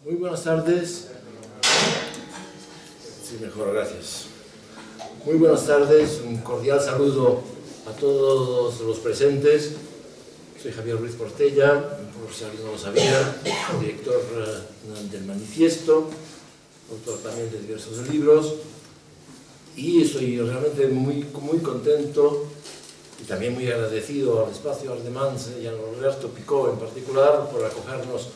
Muy buenas tardes. Sí, mejor, gracias. Muy buenas tardes, un cordial saludo a todos los presentes. Soy Javier Ruiz Portella, por si alguien no lo sabía, director del Manifiesto, autor también de diversos libros, y estoy realmente muy contento y también muy agradecido al Espacio Arts Demands y a Roberto Picó en particular por acogernos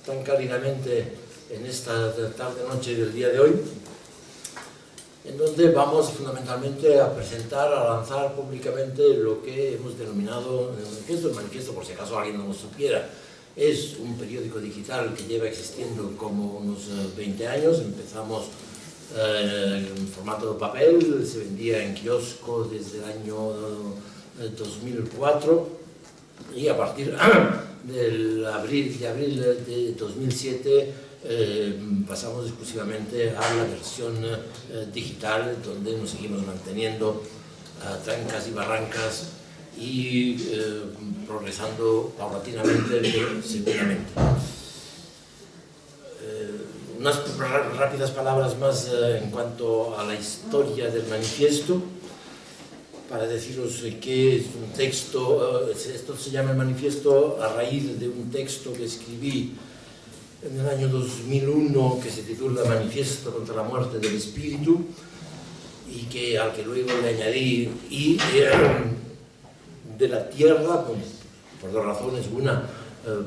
tan cálidamente en esta tarde-noche del día de hoy, en donde vamos fundamentalmente a presentar, a lanzar públicamente lo que hemos denominado el Manifiesto. El Manifiesto, por si acaso alguien no lo supiera, es un periódico digital que lleva existiendo como unos 20 años. Empezamos en formato de papel, se vendía en kiosco desde el año 2004 y a partir de abril de 2007 pasamos exclusivamente a la versión digital, donde nos seguimos manteniendo a trancas y barrancas y progresando paulatinamente pero seguramente. Unas rápidas palabras más en cuanto a la historia del Manifiesto, para deciros que es un texto, esto se llama el Manifiesto a raíz de un texto que escribí en el año 2001 que se titula Manifiesto contra la muerte del espíritu, y al que luego le añadí y de la tierra, por dos razones: una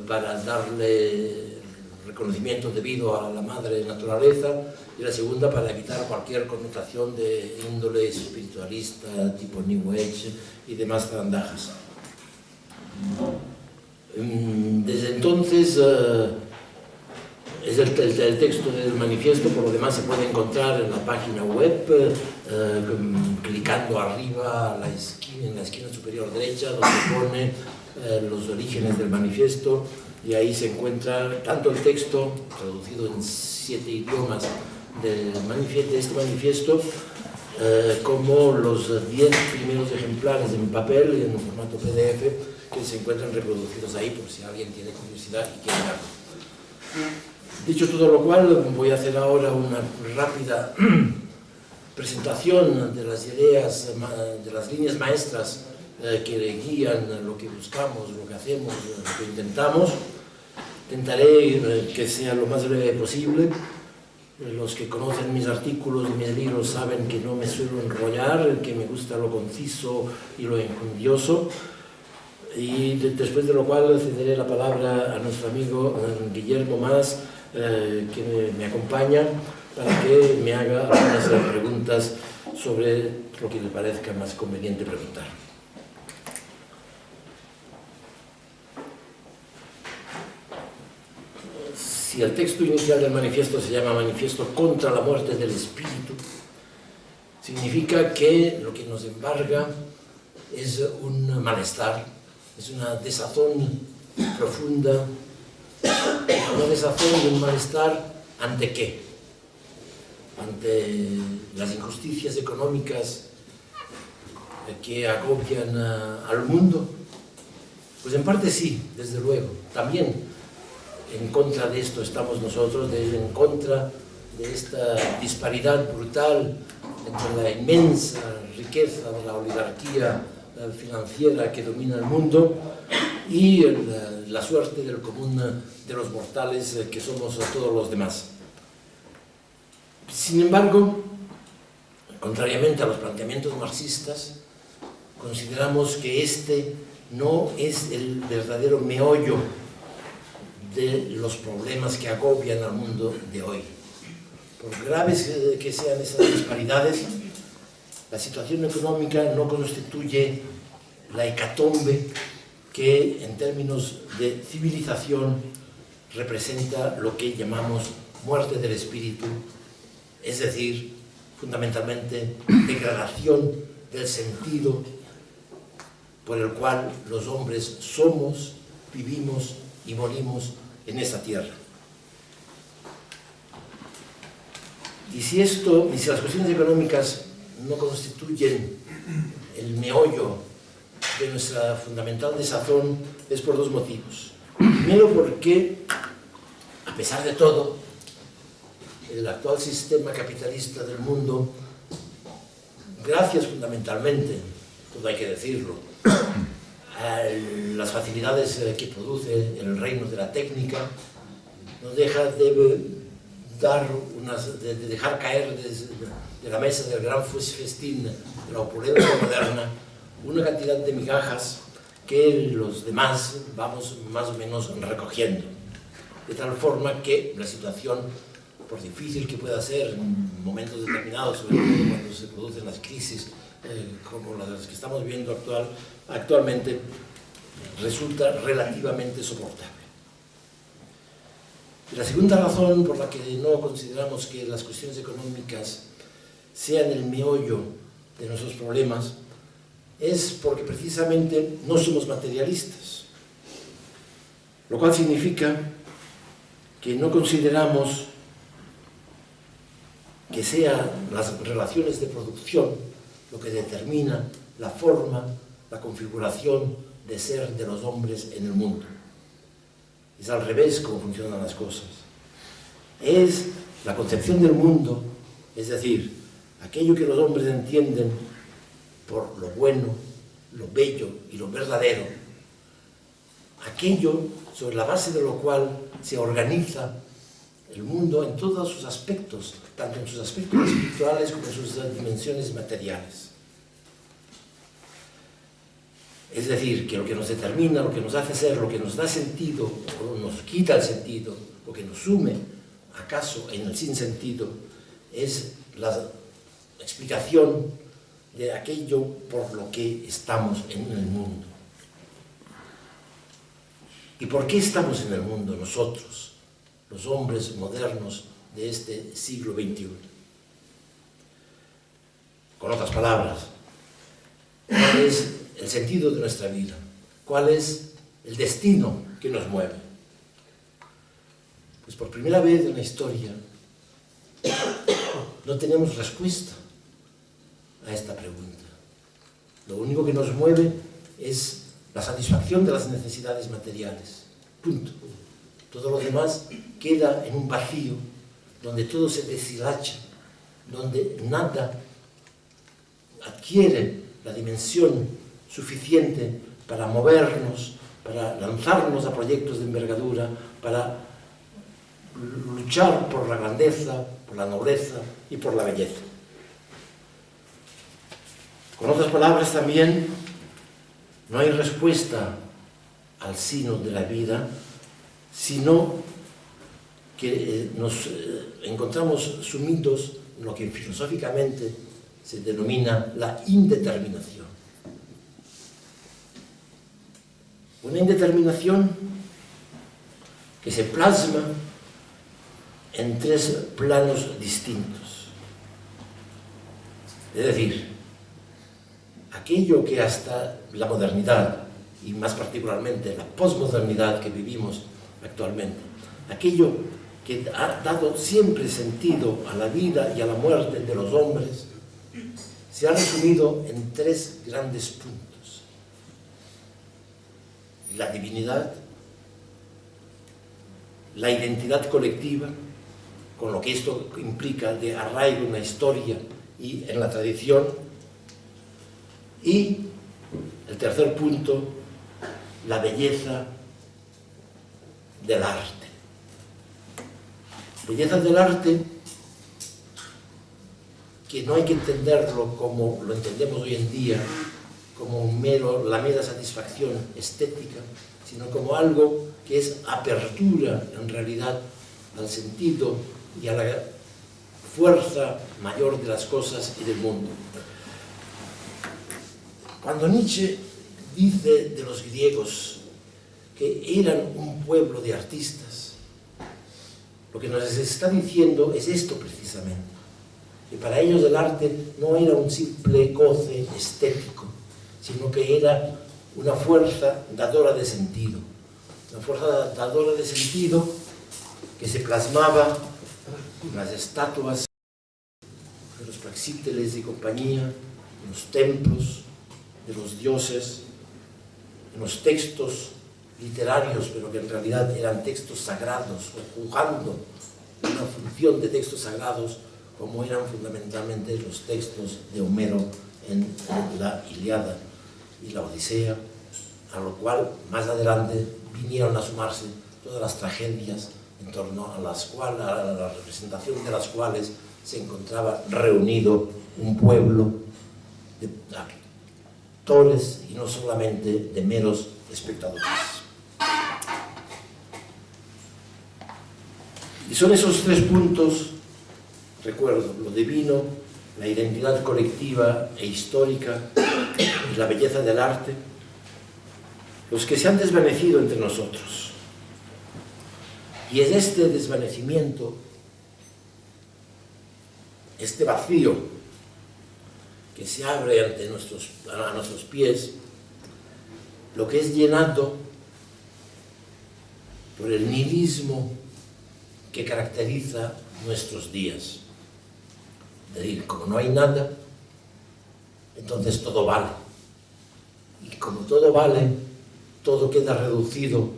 para darle reconocimiento debido a la madre naturaleza, y la segunda para evitar cualquier connotación de índole espiritualista tipo New Age y demás zarandajas. Desde entonces es el texto del Manifiesto. Por lo demás se puede encontrar en la página web, clicando arriba en la esquina superior derecha, donde pone los orígenes del Manifiesto, y ahí se encuentra tanto el texto traducido en 7 idiomas de este manifiesto, como los 10 primeros ejemplares en papel y en formato PDF que se encuentran reproducidos ahí por si alguien tiene curiosidad y quiere verlo. Dicho todo lo cual, voy a hacer ahora una rápida presentación de las ideas, de las líneas maestras que guían lo que buscamos, lo que hacemos, lo que intentamos. Intentaré que sea lo más breve posible. Los que conocen mis artículos y mis libros saben que no me suelo enrollar, que me gusta lo conciso y lo enjundioso. Y después de lo cual cederé la palabra a nuestro amigo Guillermo Mas, que me acompaña, para que me haga algunas preguntas sobre lo que le parezca más conveniente preguntar. Si el texto inicial del manifiesto se llama Manifiesto contra la muerte del espíritu, significa que lo que nos embarga es un malestar, es una desazón profunda, una desazón y un malestar ¿ante qué? Ante las injusticias económicas que agobian al mundo. Pues en parte sí, desde luego. También en contra de esto estamos nosotros, en contra de esta disparidad brutal entre la inmensa riqueza de la oligarquía financiera que domina el mundo y la suerte del común de los mortales que somos todos los demás. Sin embargo, contrariamente a los planteamientos marxistas, consideramos que este no es el verdadero meollo de los problemas que agobian al mundo de hoy. Por graves que sean esas disparidades, la situación económica no constituye la hecatombe que en términos de civilización representa lo que llamamos muerte del espíritu, es decir, fundamentalmente degradación del sentido por el cual los hombres somos, vivimos y morimos en esta tierra. Y si las cuestiones económicas no constituyen el meollo de nuestra fundamental desazón, es por dos motivos. Primero, porque, a pesar de todo, el actual sistema capitalista del mundo, gracias fundamentalmente, todo hay que decirlo, a las facilidades que produce el reino de la técnica, no deja de dejar caer de la mesa del gran festín de la opulencia moderna una cantidad de migajas que los demás vamos más o menos recogiendo. De tal forma que la situación, por difícil que pueda ser en momentos determinados, sobre todo cuando se producen las crisis como las que estamos viendo actualmente, resulta relativamente soportable. Y la segunda razón por la que no consideramos que las cuestiones económicas sean el meollo de nuestros problemas es porque precisamente no somos materialistas, lo cual significa que no consideramos que sean las relaciones de producción lo que determina la forma, la configuración de ser de los hombres en el mundo. Es al revés como funcionan las cosas. Es la concepción del mundo, es decir, aquello que los hombres entienden por lo bueno, lo bello y lo verdadero, aquello sobre la base de lo cual se organiza el mundo en todos sus aspectos, tanto en sus aspectos espirituales como en sus dimensiones materiales. Es decir, que lo que nos determina, lo que nos hace ser, lo que nos da sentido, o nos quita el sentido, lo que nos sume, acaso, en el sinsentido, es la explicación de aquello por lo que estamos en el mundo. ¿Y por qué estamos en el mundo nosotros, los hombres modernos de este siglo XXI? Con otras palabras, ¿cuál es el sentido de nuestra vida? ¿Cuál es el destino que nos mueve? Pues por primera vez en la historia no tenemos respuesta a esta pregunta. Lo único que nos mueve es la satisfacción de las necesidades materiales. Punto. Todo lo demás queda en un vacío donde todo se deshilacha, donde nada adquiere la dimensión suficiente para movernos, para lanzarnos a proyectos de envergadura, para luchar por la grandeza, por la nobleza y por la belleza. Con otras palabras también, no hay respuesta al sino de la vida, sino que nos encontramos sumidos en lo que filosóficamente se denomina la indeterminación. Una indeterminación que se plasma en tres planos distintos. Es decir, aquello que hasta la modernidad, y más particularmente la posmodernidad que vivimos actualmente, aquello que ha dado siempre sentido a la vida y a la muerte de los hombres, se ha resumido en tres grandes puntos: la divinidad, la identidad colectiva, con lo que esto implica de arraigo en la historia y en la tradición, y el tercer punto, la belleza del arte. Belleza del arte que no hay que entenderlo como lo entendemos hoy en día, como la mera satisfacción estética, sino como algo que es apertura en realidad al sentido y a la fuerza mayor de las cosas y del mundo. Cuando Nietzsche dice de los griegos que eran un pueblo de artistas, lo que nos está diciendo es esto precisamente, que para ellos el arte no era un simple goce estético, sino que era una fuerza dadora de sentido, una fuerza dadora de sentido que se plasmaba en las estatuas de los Praxíteles y compañía, en los templos de los dioses, en los textos literarios, pero que en realidad eran textos sagrados, o jugando una función de textos sagrados como eran fundamentalmente los textos de Homero en la Ilíada y la Odisea, a lo cual más adelante vinieron a sumarse todas las tragedias en torno a la representación de las cuales se encontraba reunido un pueblo de actores y no solamente de meros espectadores. Y son esos tres puntos, recuerdo, lo divino, la identidad colectiva e histórica y la belleza del arte, los que se han desvanecido entre nosotros. Y es este desvanecimiento, este vacío que se abre a nuestros pies, lo que es llenado por el nihilismo que caracteriza nuestros días. Es decir, como no hay nada, entonces todo vale. Y como todo vale, todo queda reducido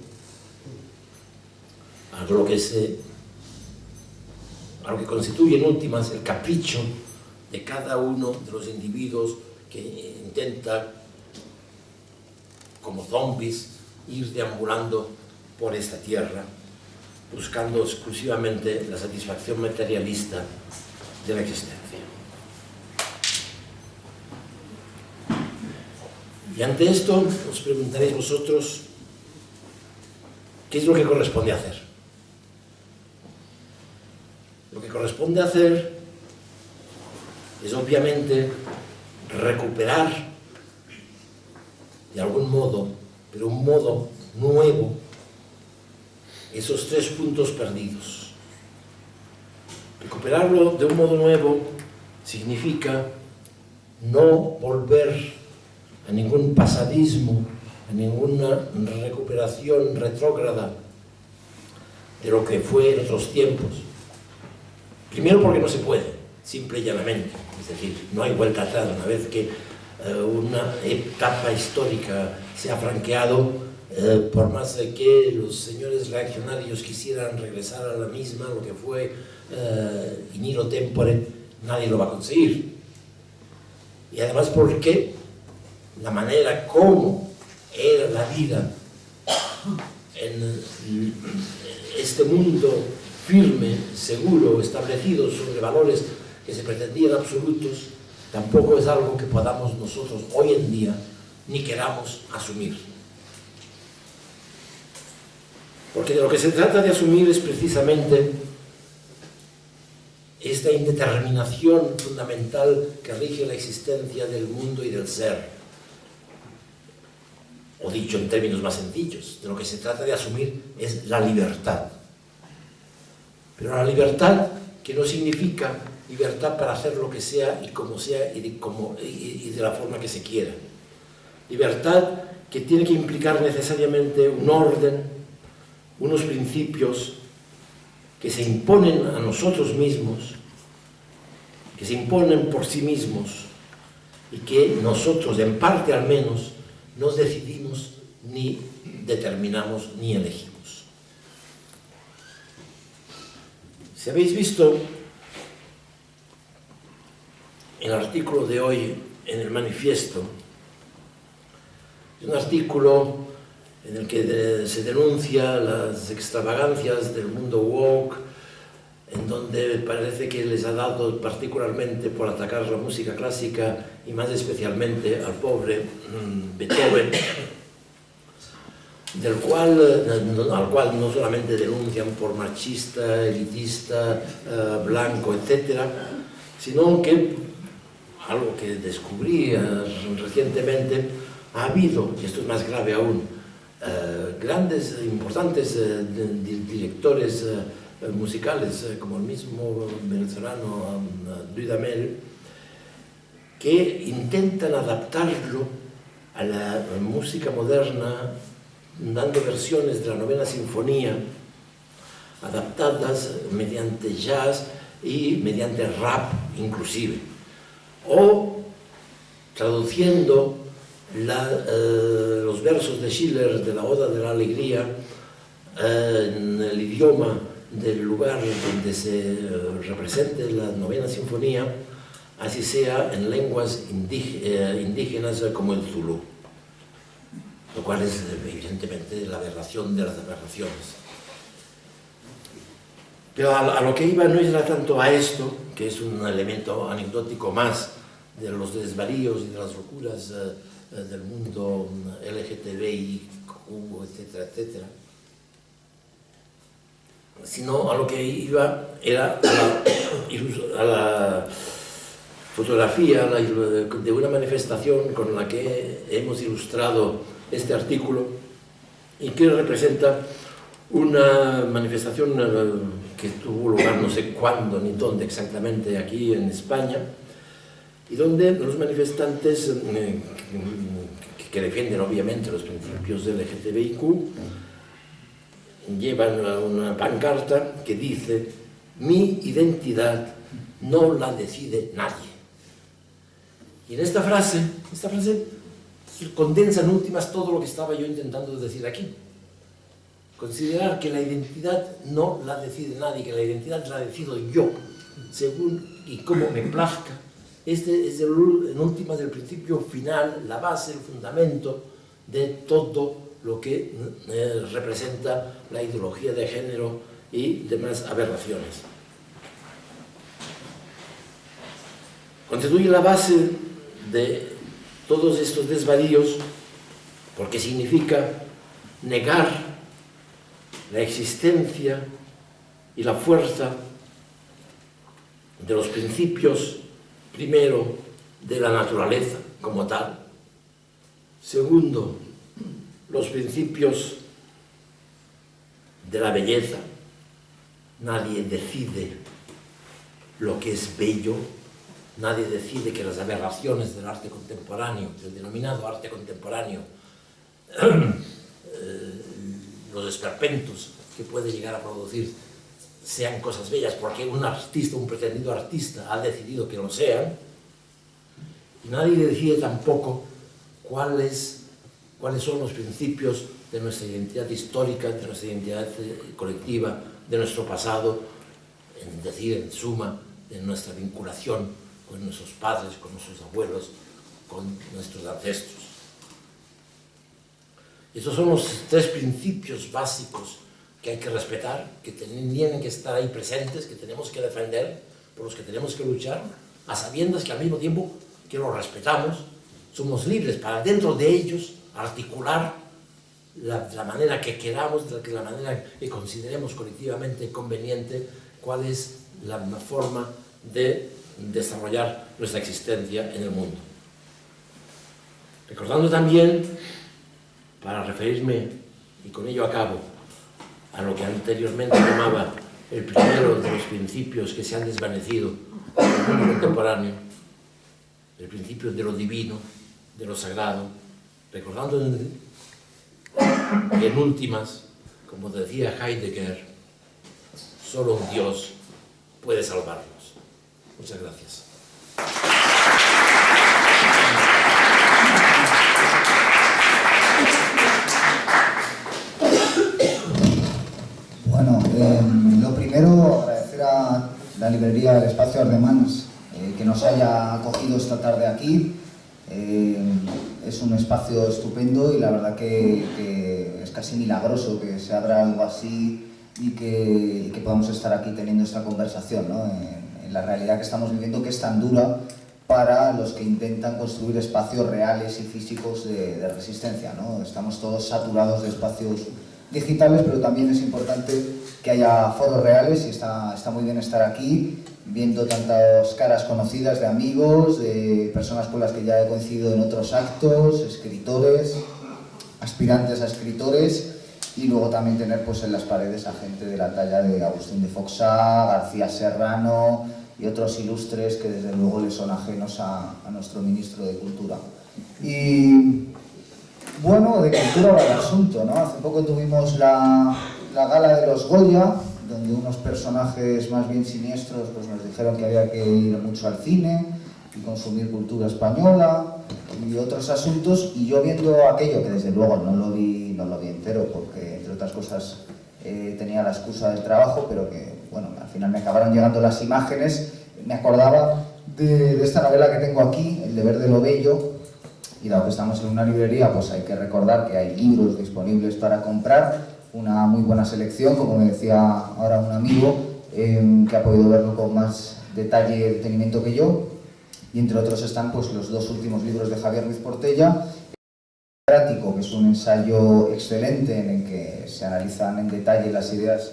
a lo que constituye en últimas el capricho de cada uno de los individuos que intenta, como zombies, ir deambulando por esta tierra, buscando exclusivamente la satisfacción materialista de la existencia. Y ante esto os preguntaréis vosotros, ¿qué es lo que corresponde hacer? Lo que corresponde hacer es obviamente recuperar de algún modo, pero un modo nuevo, esos tres puntos perdidos. Recuperarlo de un modo nuevo significa no volver a ningún pasadismo, a ninguna recuperación retrógrada de lo que fue en otros tiempos. Primero porque no se puede, simple y llanamente. Es decir, no hay vuelta atrás. Una vez que una etapa histórica se ha franqueado, por más que los señores reaccionarios quisieran regresar a la misma, lo que fue in nihilo tempore, nadie lo va a conseguir. Y además porque la manera como era la vida en este mundo firme, seguro, establecido sobre valores que se pretendían absolutos, tampoco es algo que podamos nosotros hoy en día ni queramos asumir. Porque de lo que se trata de asumir es precisamente esta indeterminación fundamental que rige la existencia del mundo y del ser. O dicho en términos más sencillos, de lo que se trata de asumir es la libertad. Pero la libertad que no significa libertad para hacer lo que sea y como sea y de la forma que se quiera. Libertad que tiene que implicar necesariamente un orden, unos principios que se imponen a nosotros mismos, que se imponen por sí mismos y que nosotros, en parte al menos, no decidimos, ni determinamos, ni elegimos. Si habéis visto el artículo de hoy en el manifiesto, es un artículo en el que se denuncia las extravagancias del mundo woke, en donde parece que les ha dado particularmente por atacar la música clásica y más especialmente al pobre Beethoven, al cual no solamente denuncian por machista, elitista, blanco, etc., sino que, algo que descubrí recientemente, ha habido, y esto es más grave aún, grandes, importantes directores musicales, como el mismo venezolano Dudamel, que intentan adaptarlo a la música moderna, dando versiones de la Novena Sinfonía, adaptadas mediante jazz y mediante rap inclusive, o traduciendo los versos de Schiller de la Oda de la Alegría en el idioma del lugar donde se represente la novena sinfonía, así sea en lenguas indígenas como el zulú, lo cual es evidentemente la aberración de las aberraciones. Pero a lo que iba no era tanto a esto, que es un elemento anecdótico más de los desvaríos y de las locuras del mundo LGTBIQ, etcétera, etcétera, sino a lo que iba era a la fotografía de una manifestación con la que hemos ilustrado este artículo y que representa una manifestación que tuvo lugar no sé cuándo ni dónde exactamente aquí en España, y donde los manifestantes que defienden obviamente los principios del LGTBIQ llevan una pancarta que dice: mi identidad no la decide nadie. Y en esta frase condensa en últimas todo lo que estaba yo intentando decir aquí. Considerar que la identidad no la decide nadie, que la identidad la decido yo, según y como me plazca. Este es en últimas el principio final, la base, el fundamento de todo lo que representa la ideología de género y demás aberraciones. Constituye la base de todos estos desvaríos porque significa negar la existencia y la fuerza de los principios, primero, de la naturaleza como tal, segundo, los principios de la belleza. Nadie decide lo que es bello, nadie decide que las aberraciones del arte contemporáneo, del denominado arte contemporáneo, los esperpentos que puede llegar a producir sean cosas bellas porque un artista, un pretendido artista ha decidido que lo sean, y nadie decide tampoco cuáles son los principios de nuestra identidad histórica, de nuestra identidad colectiva, de nuestro pasado, es decir, en suma, de nuestra vinculación con nuestros padres, con nuestros abuelos, con nuestros ancestros. Esos son los tres principios básicos que hay que respetar, que tienen que estar ahí presentes, que tenemos que defender, por los que tenemos que luchar, a sabiendas que al mismo tiempo que los respetamos, somos libres para dentro de ellos articular la manera que queramos, la manera que consideremos colectivamente conveniente, cuál es la forma de desarrollar nuestra existencia en el mundo. Recordando también, para referirme, y con ello acabo, a lo que anteriormente llamaba el primero de los principios que se han desvanecido en el mundo contemporáneo, el principio de lo divino, de lo sagrado, recordando que en últimas, como decía Heidegger, solo un Dios puede salvarnos. Muchas gracias. Bueno, lo primero, agradecer a la librería del Espacio Ardemanes que nos haya acogido esta tarde aquí. Es un espacio estupendo y la verdad que es casi milagroso que se abra algo así y que podamos estar aquí teniendo esta conversación, ¿no? En la realidad que estamos viviendo, que es tan dura para los que intentan construir espacios reales y físicos de resistencia, ¿no? Estamos todos saturados de espacios digitales, pero también es importante que haya foros reales y está muy bien estar aquí viendo tantas caras conocidas de amigos, de personas con las que ya he coincidido en otros actos, escritores, aspirantes a escritores, y luego también tener pues en las paredes a gente de la talla de Agustín de Foxá, García Serrano y otros ilustres que desde luego le son ajenos a nuestro ministro de Cultura. Y bueno, de cultura va el asunto, ¿no? Hace poco tuvimos la gala de los Goya, donde unos personajes más bien siniestros pues nos dijeron que había que ir mucho al cine y consumir cultura española y otros asuntos, y yo viendo aquello, que desde luego no lo vi entero porque entre otras cosas tenía la excusa del trabajo, pero que, bueno, al final me acabaron llegando las imágenes. Me acordaba de esta novela que tengo aquí, El deber de lo bello, y dado que estamos en una librería, pues hay que recordar que hay libros disponibles para comprar, una muy buena selección, como me decía ahora un amigo, que ha podido verlo con más detalle y detenimiento que yo, y entre otros están pues los dos últimos libros de Javier Ruiz Portella, que es un ensayo excelente en el que se analizan en detalle las ideas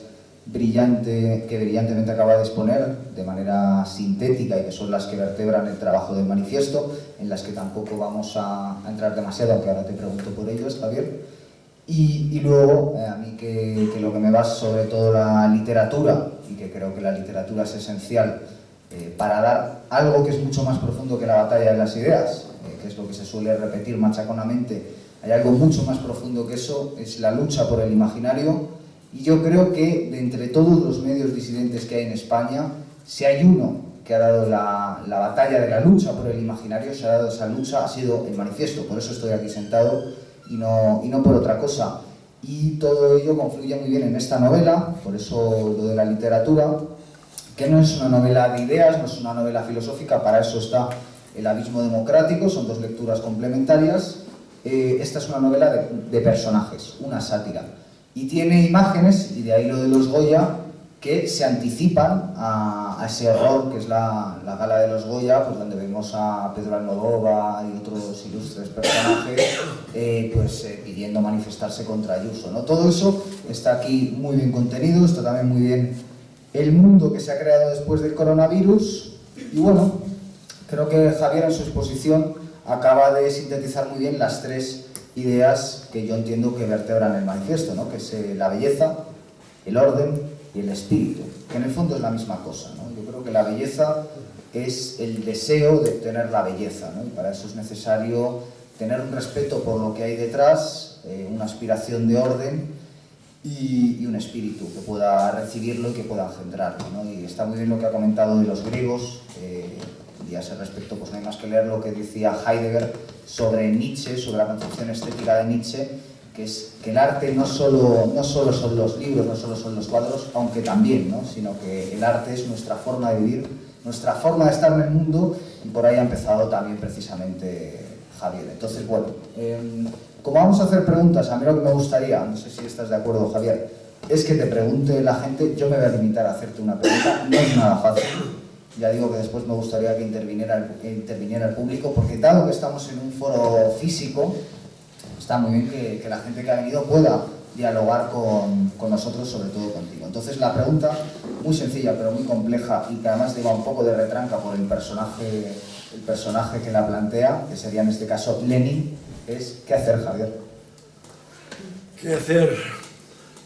que brillantemente acaba de exponer de manera sintética y que son las que vertebran el trabajo del manifiesto, en las que tampoco vamos a entrar demasiado, aunque ahora te pregunto por ellos, Javier. Y luego, a mí que lo que me va sobre todo la literatura, y que creo que la literatura es esencial para dar algo que es mucho más profundo que la batalla de las ideas, que es lo que se suele repetir machaconamente. Hay algo mucho más profundo que eso, es la lucha por el imaginario, y yo creo que de entre todos los medios disidentes que hay en España, si hay uno que ha dado la batalla de la lucha por el imaginario, se ha dado esa lucha, ha sido el manifiesto. Por eso estoy aquí sentado y no por otra cosa. Y todo ello confluye muy bien en esta novela, por eso lo de la literatura, que no es una novela de ideas, no es una novela filosófica, para eso está El abismo democrático, son dos lecturas complementarias. Esta es una novela de personajes, una sátira. Y tiene imágenes, y de ahí lo de los Goya, que se anticipan a ese horror que es la gala de los Goya, pues donde vemos a Pedro Almodóvar y otros ilustres personajes pidiendo manifestarse contra Ayuso, ¿no? Todo eso está aquí muy bien contenido, está también muy bien el mundo que se ha creado después del coronavirus, y bueno, creo que Javier en su exposición acaba de sintetizar muy bien las tres ideas que yo entiendo que vertebran el manifiesto, ¿no? Que es la belleza, el orden y el espíritu, que en el fondo es la misma cosa, ¿no? Yo creo que la belleza es el deseo de obtener la belleza, ¿no? Y para eso es necesario tener un respeto por lo que hay detrás, una aspiración de orden y un espíritu que pueda recibirlo y que pueda engendrarlo, ¿no? Y está muy bien lo que ha comentado de los griegos, y a ese respecto pues no hay más que leer lo que decía Heidegger sobre Nietzsche, sobre la concepción estética de Nietzsche, que es que el arte no solo son los libros, no solo son los cuadros, aunque también, ¿no? Sino que el arte es nuestra forma de vivir, nuestra forma de estar en el mundo, y por ahí ha empezado también precisamente Javier. Entonces, bueno, como vamos a hacer preguntas, a mí lo que me gustaría, no sé si estás de acuerdo, Javier, es que te pregunte la gente. Yo me voy a limitar a hacerte una pregunta, no es nada fácil. Ya digo que después me gustaría que interviniera el público, porque dado que estamos en un foro físico, está muy bien que la gente que ha venido pueda dialogar con nosotros, sobre todo contigo. Entonces la pregunta, muy sencilla pero muy compleja, y que además lleva un poco de retranca por el personaje que la plantea, que sería en este caso Lenin, es ¿qué hacer, Javier? ¿Qué hacer?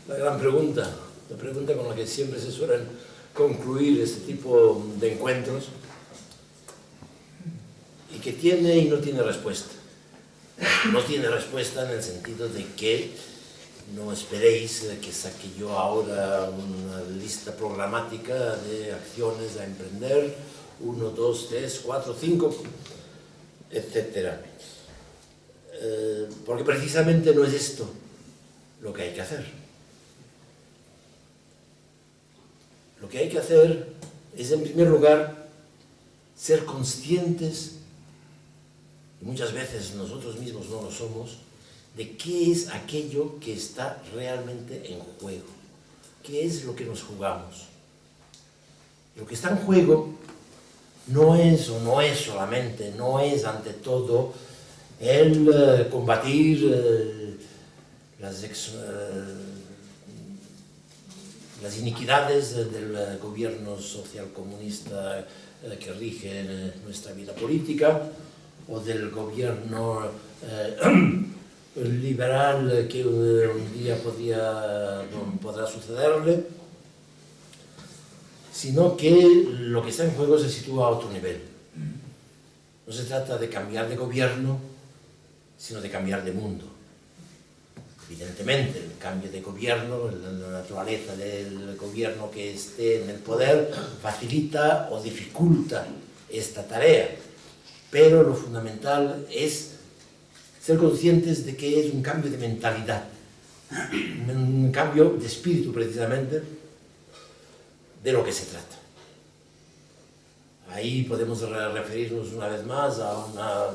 La gran pregunta, la pregunta con la que siempre se suelen concluir este tipo de encuentros, y que tiene y no tiene respuesta. No tiene respuesta en el sentido de que no esperéis que saque yo ahora una lista programática de acciones a emprender, 1, 2, 3, 4, 5, etc. Porque precisamente no es esto lo que hay que hacer. Lo que hay que hacer es, en primer lugar, ser conscientes, y muchas veces nosotros mismos no lo somos, de qué es aquello que está realmente en juego, qué es lo que nos jugamos. Lo que está en juego no es solamente, no es ante todo el combatir las iniquidades del gobierno socialcomunista que rige nuestra vida política, o del gobierno liberal que un día podrá sucederle, sino que lo que está en juego se sitúa a otro nivel. No se trata de cambiar de gobierno, sino de cambiar de mundo. Evidentemente, el cambio de gobierno, la naturaleza del gobierno que esté en el poder, facilita o dificulta esta tarea. Pero lo fundamental es ser conscientes de que es un cambio de mentalidad, un cambio de espíritu precisamente de lo que se trata. Ahí podemos referirnos una vez más a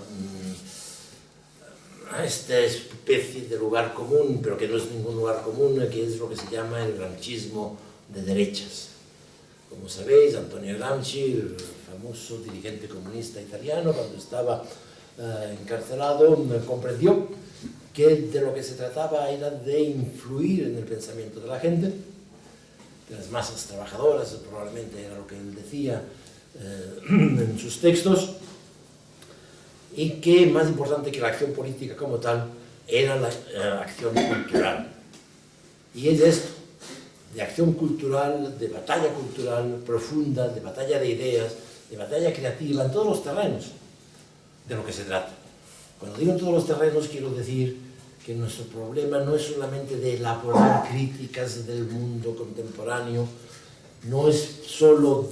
esta especie de lugar común, pero que no es ningún lugar común, que es lo que se llama el gramscismo de derechas. Como sabéis, Antonio Gramsci, el famoso dirigente comunista italiano, cuando estaba encarcelado, comprendió que de lo que se trataba era de influir en el pensamiento de la gente, de las masas trabajadoras, probablemente era lo que él decía en sus textos, y que más importante que la acción política como tal era la acción cultural. Y es esto, de acción cultural, de batalla cultural profunda, de batalla de ideas, de batalla creativa en todos los terrenos de lo que se trata. Cuando digo en todos los terrenos quiero decir que nuestro problema no es solamente de elaborar críticas del mundo contemporáneo, no es solo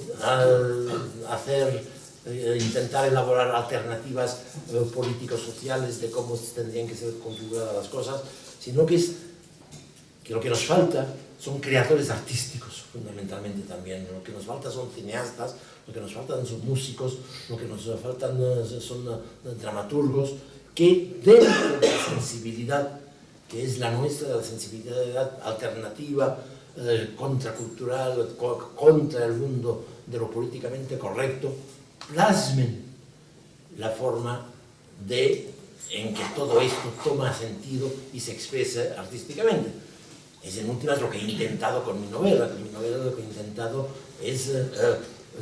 intentar elaborar alternativas político-sociales de cómo tendrían que ser configuradas las cosas, sino que lo que nos falta son creadores artísticos, fundamentalmente también. Lo que nos falta son cineastas, lo que nos faltan son músicos, lo que nos faltan son dramaturgos, que dentro de la sensibilidad que es la nuestra, la sensibilidad alternativa, contracultural, contra el mundo de lo políticamente correcto, plasmen la forma en que todo esto toma sentido y se expresa artísticamente. Es en últimas lo que he intentado con mi novela. Con mi novela lo que he intentado es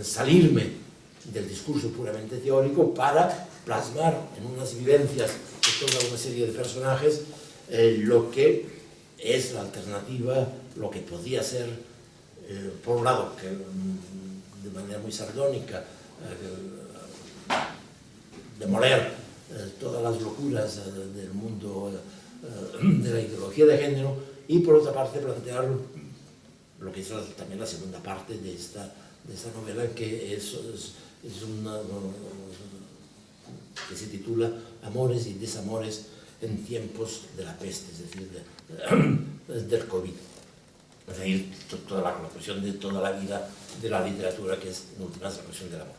salirme del discurso puramente teórico para plasmar en unas vivencias de toda una serie de personajes lo que es la alternativa, lo que podía ser, por un lado, que de manera muy sardónica, demoler todas las locuras del mundo de la ideología de género, y por otra parte plantear lo que es también la segunda parte de esta novela, que que se titula Amores y desamores en tiempos de la peste, es decir, del COVID. Es decir, toda la cuestión de toda la vida de la literatura, que es en últimas la cuestión del amor.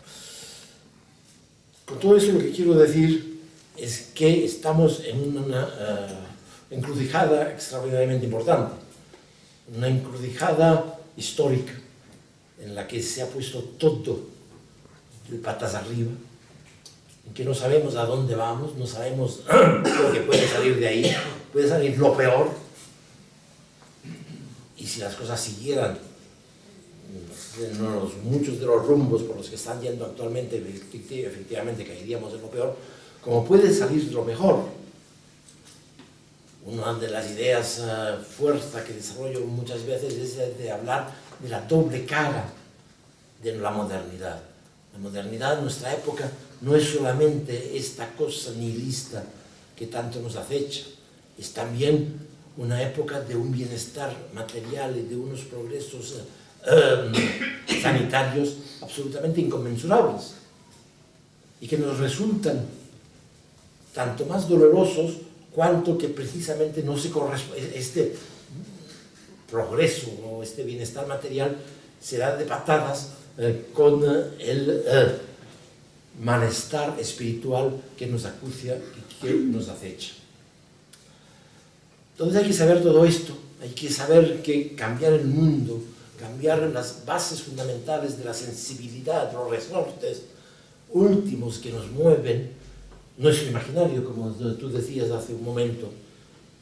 Con todo eso lo que quiero decir es que estamos en una encrucijada extraordinariamente importante, una encrucijada histórica en la que se ha puesto todo de patas arriba, en que no sabemos a dónde vamos, no sabemos lo que puede salir de ahí, puede salir lo peor, y si las cosas siguieran en muchos de los rumbos por los que están yendo actualmente, efectivamente caeríamos en lo peor, como puede salir lo mejor. Una de las ideas fuerza que desarrollo muchas veces es de hablar de la doble cara de la modernidad. La modernidad en nuestra época no es solamente esta cosa nihilista que tanto nos acecha, es también una época de un bienestar material y de unos progresos sanitarios absolutamente inconmensurables y que nos resultan tanto más dolorosos cuanto que precisamente no se corresponde, este progreso o este bienestar material se da de patadas con el malestar espiritual que nos acucia y que nos acecha. Entonces hay que saber todo esto, hay que saber que cambiar el mundo, cambiar las bases fundamentales de la sensibilidad, los resortes últimos que nos mueven, no es imaginario, como tú decías hace un momento.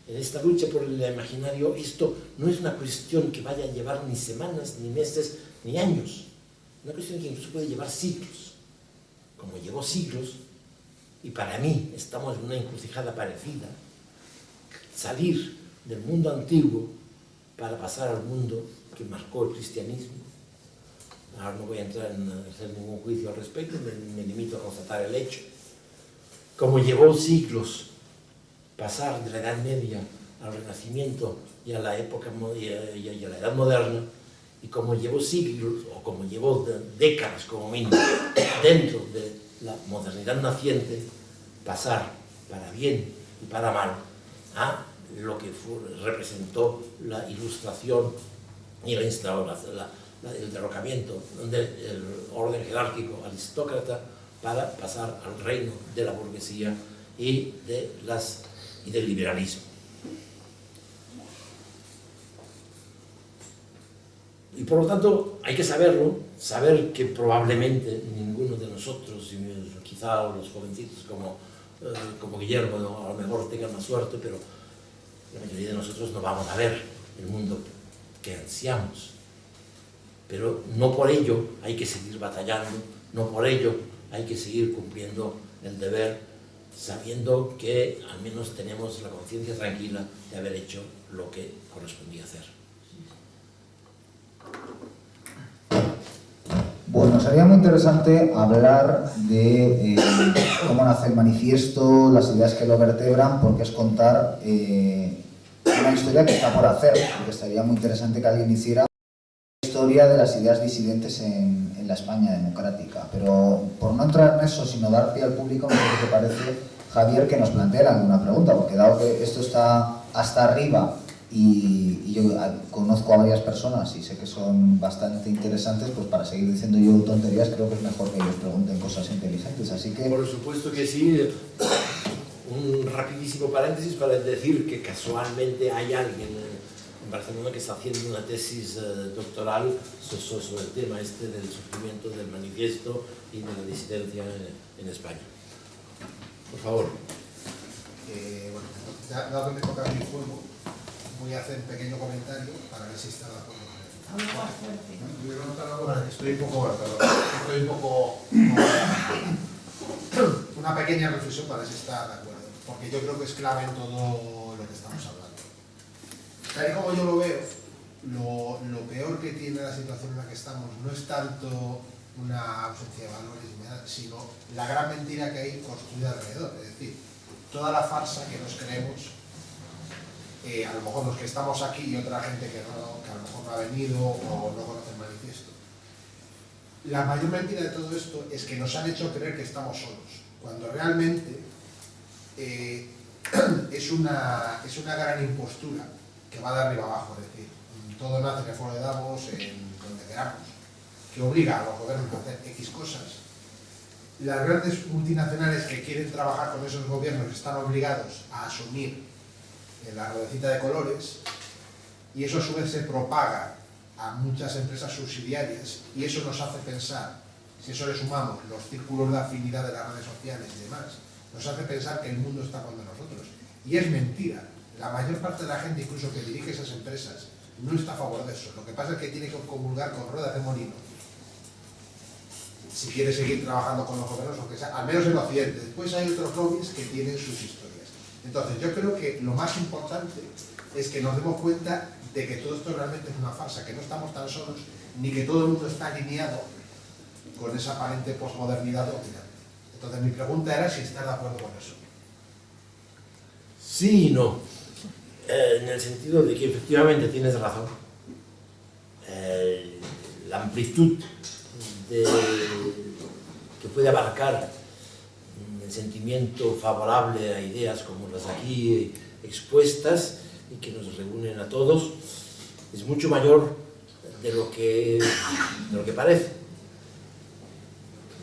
En esta lucha por el imaginario, esto no es una cuestión que vaya a llevar ni semanas, ni meses, ni años. Una cuestión que incluso puede llevar siglos, como llevó siglos, y para mí estamos en una encrucijada parecida. Salir del mundo antiguo para pasar al mundo que marcó el cristianismo. Ahora no voy a entrar en hacer ningún juicio al respecto, me limito a constatar el hecho. Como llevó siglos pasar de la Edad Media al Renacimiento y a la época y a la Edad Moderna, y como llevó siglos, o como llevó décadas como mínimo, dentro de la modernidad naciente, pasar para bien y para mal a lo que representó la Ilustración y la instauración, el derrocamiento del orden jerárquico aristócrata para pasar al reino de la burguesía y del liberalismo. Y por lo tanto hay que saberlo, saber que probablemente ninguno de nosotros, quizá los jovencitos como Guillermo, a lo mejor tengan más suerte, pero la mayoría de nosotros no vamos a ver el mundo que ansiamos. Pero no por ello hay que seguir batallando, no por ello hay que seguir cumpliendo el deber, sabiendo que al menos tenemos la conciencia tranquila de haber hecho lo que correspondía hacer. Bueno, sería muy interesante hablar de cómo nace el manifiesto, las ideas que lo vertebran, porque es contar una historia que está por hacer, porque estaría muy interesante que alguien hiciera la historia de las ideas disidentes en la España democrática. Pero por no entrar en eso, sino dar pie al público, no sé qué te parece, Javier, que nos plantea alguna pregunta, porque dado que esto está hasta arriba y yo conozco a varias personas y sé que son bastante interesantes, pues para seguir diciendo yo tonterías creo que es mejor que ellos pregunten cosas inteligentes, así que... Por supuesto que sí. Un rapidísimo paréntesis para decir que casualmente hay alguien en Barcelona que está haciendo una tesis doctoral sobre el tema este del surgimiento del manifiesto y de la disidencia en España. Por favor. Bueno, dado que me toca mi juego, voy a hacer un pequeño comentario para ver si está de acuerdo con él. Estoy un poco... Una pequeña reflexión para ver si está de acuerdo, porque yo creo que es clave en todo lo que estamos hablando. Tal y como yo lo veo, lo peor que tiene la situación en la que estamos no es tanto una ausencia de valores, sino la gran mentira que hay construida alrededor. Es decir, toda la farsa que nos creemos, a lo mejor los que estamos aquí y otra gente que a lo mejor no ha venido o no conoce el manifiesto. La mayor mentira de todo esto es que nos han hecho creer que estamos solos, cuando realmente es una gran impostura que va de arriba abajo. Es decir, todo nace en el foro de Davos, en donde queramos, que obliga a los gobiernos a hacer X cosas. Las grandes multinacionales que quieren trabajar con esos gobiernos están obligados a asumir la ruedecita de colores, y eso a su vez se propaga a muchas empresas subsidiarias, y eso nos hace pensar, si eso le sumamos los círculos de afinidad de las redes sociales y demás, nos hace pensar que el mundo está con nosotros. Y es mentira. La mayor parte de la gente, incluso que dirige esas empresas, no está a favor de eso. Lo que pasa es que tiene que comulgar con ruedas de molino si quiere seguir trabajando con los gobiernos, aunque sea, al menos en Occidente. Después hay otros lobbies que tienen sus historias. Entonces yo creo que lo más importante es que nos demos cuenta de que todo esto realmente es una farsa, que no estamos tan solos, ni que todo el mundo está alineado con esa aparente posmodernidad dominante. Entonces mi pregunta era si estás de acuerdo con eso. Sí y no, en el sentido de que efectivamente tienes razón. La amplitud que puede abarcar el sentimiento favorable a ideas como las aquí expuestas y que nos reúnen a todos es mucho mayor de lo que parece.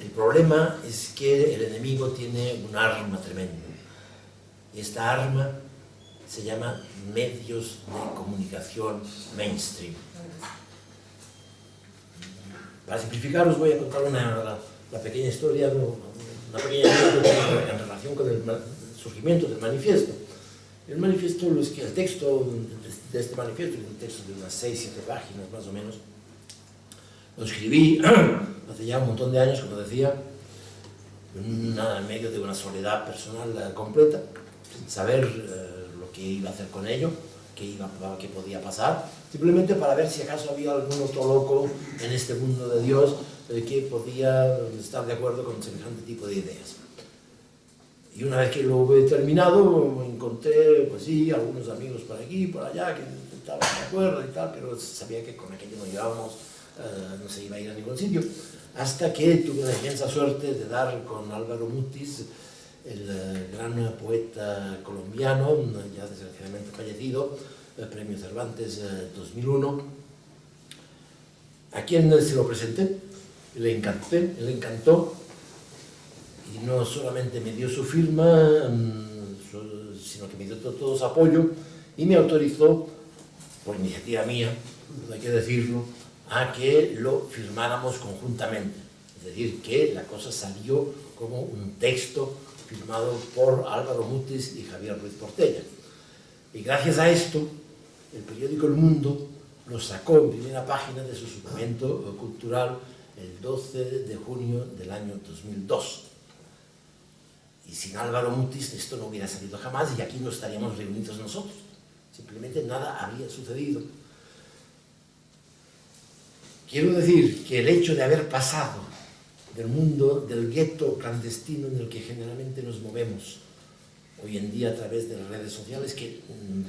El problema es que el enemigo tiene un arma tremenda, y esta arma se llama medios de comunicación mainstream. Para simplificar, os voy a contar la pequeña historia, una pequeña anécdota en relación con el surgimiento del manifiesto. El manifiesto, el texto de este manifiesto, un texto de unas 6-7 páginas más o menos, lo escribí hace ya un montón de años, como decía, en medio de una soledad personal completa, sin saber lo que iba a hacer con ello, qué podía pasar, simplemente para ver si acaso había algún otro loco en este mundo de Dios que podía estar de acuerdo con semejante tipo de ideas. Y una vez que lo he terminado, encontré, pues sí, algunos amigos por aquí y por allá que estaban de acuerdo y tal, pero sabía que con aquello no llevábamos, no se iba a ir a ningún sitio, hasta que tuve la inmensa suerte de dar con Álvaro Mutis el gran poeta colombiano, ya desgraciadamente fallecido, el Premio Cervantes 2001, a quien se lo presenté, le encantó, y no solamente me dio su firma, sino que me dio todo su apoyo y me autorizó, por iniciativa mía, hay que decirlo, a que lo firmáramos conjuntamente. Es decir, que la cosa salió como un texto firmado por Álvaro Mutis y Javier Ruiz Portella. Y gracias a esto, el periódico El Mundo lo sacó en primera página de su suplemento cultural el 12 de junio del año 2002. Y sin Álvaro Mutis esto no hubiera salido jamás y aquí no estaríamos reunidos nosotros. Simplemente nada habría sucedido. Quiero decir que el hecho de haber pasado del mundo del gueto clandestino en el que generalmente nos movemos hoy en día a través de las redes sociales, que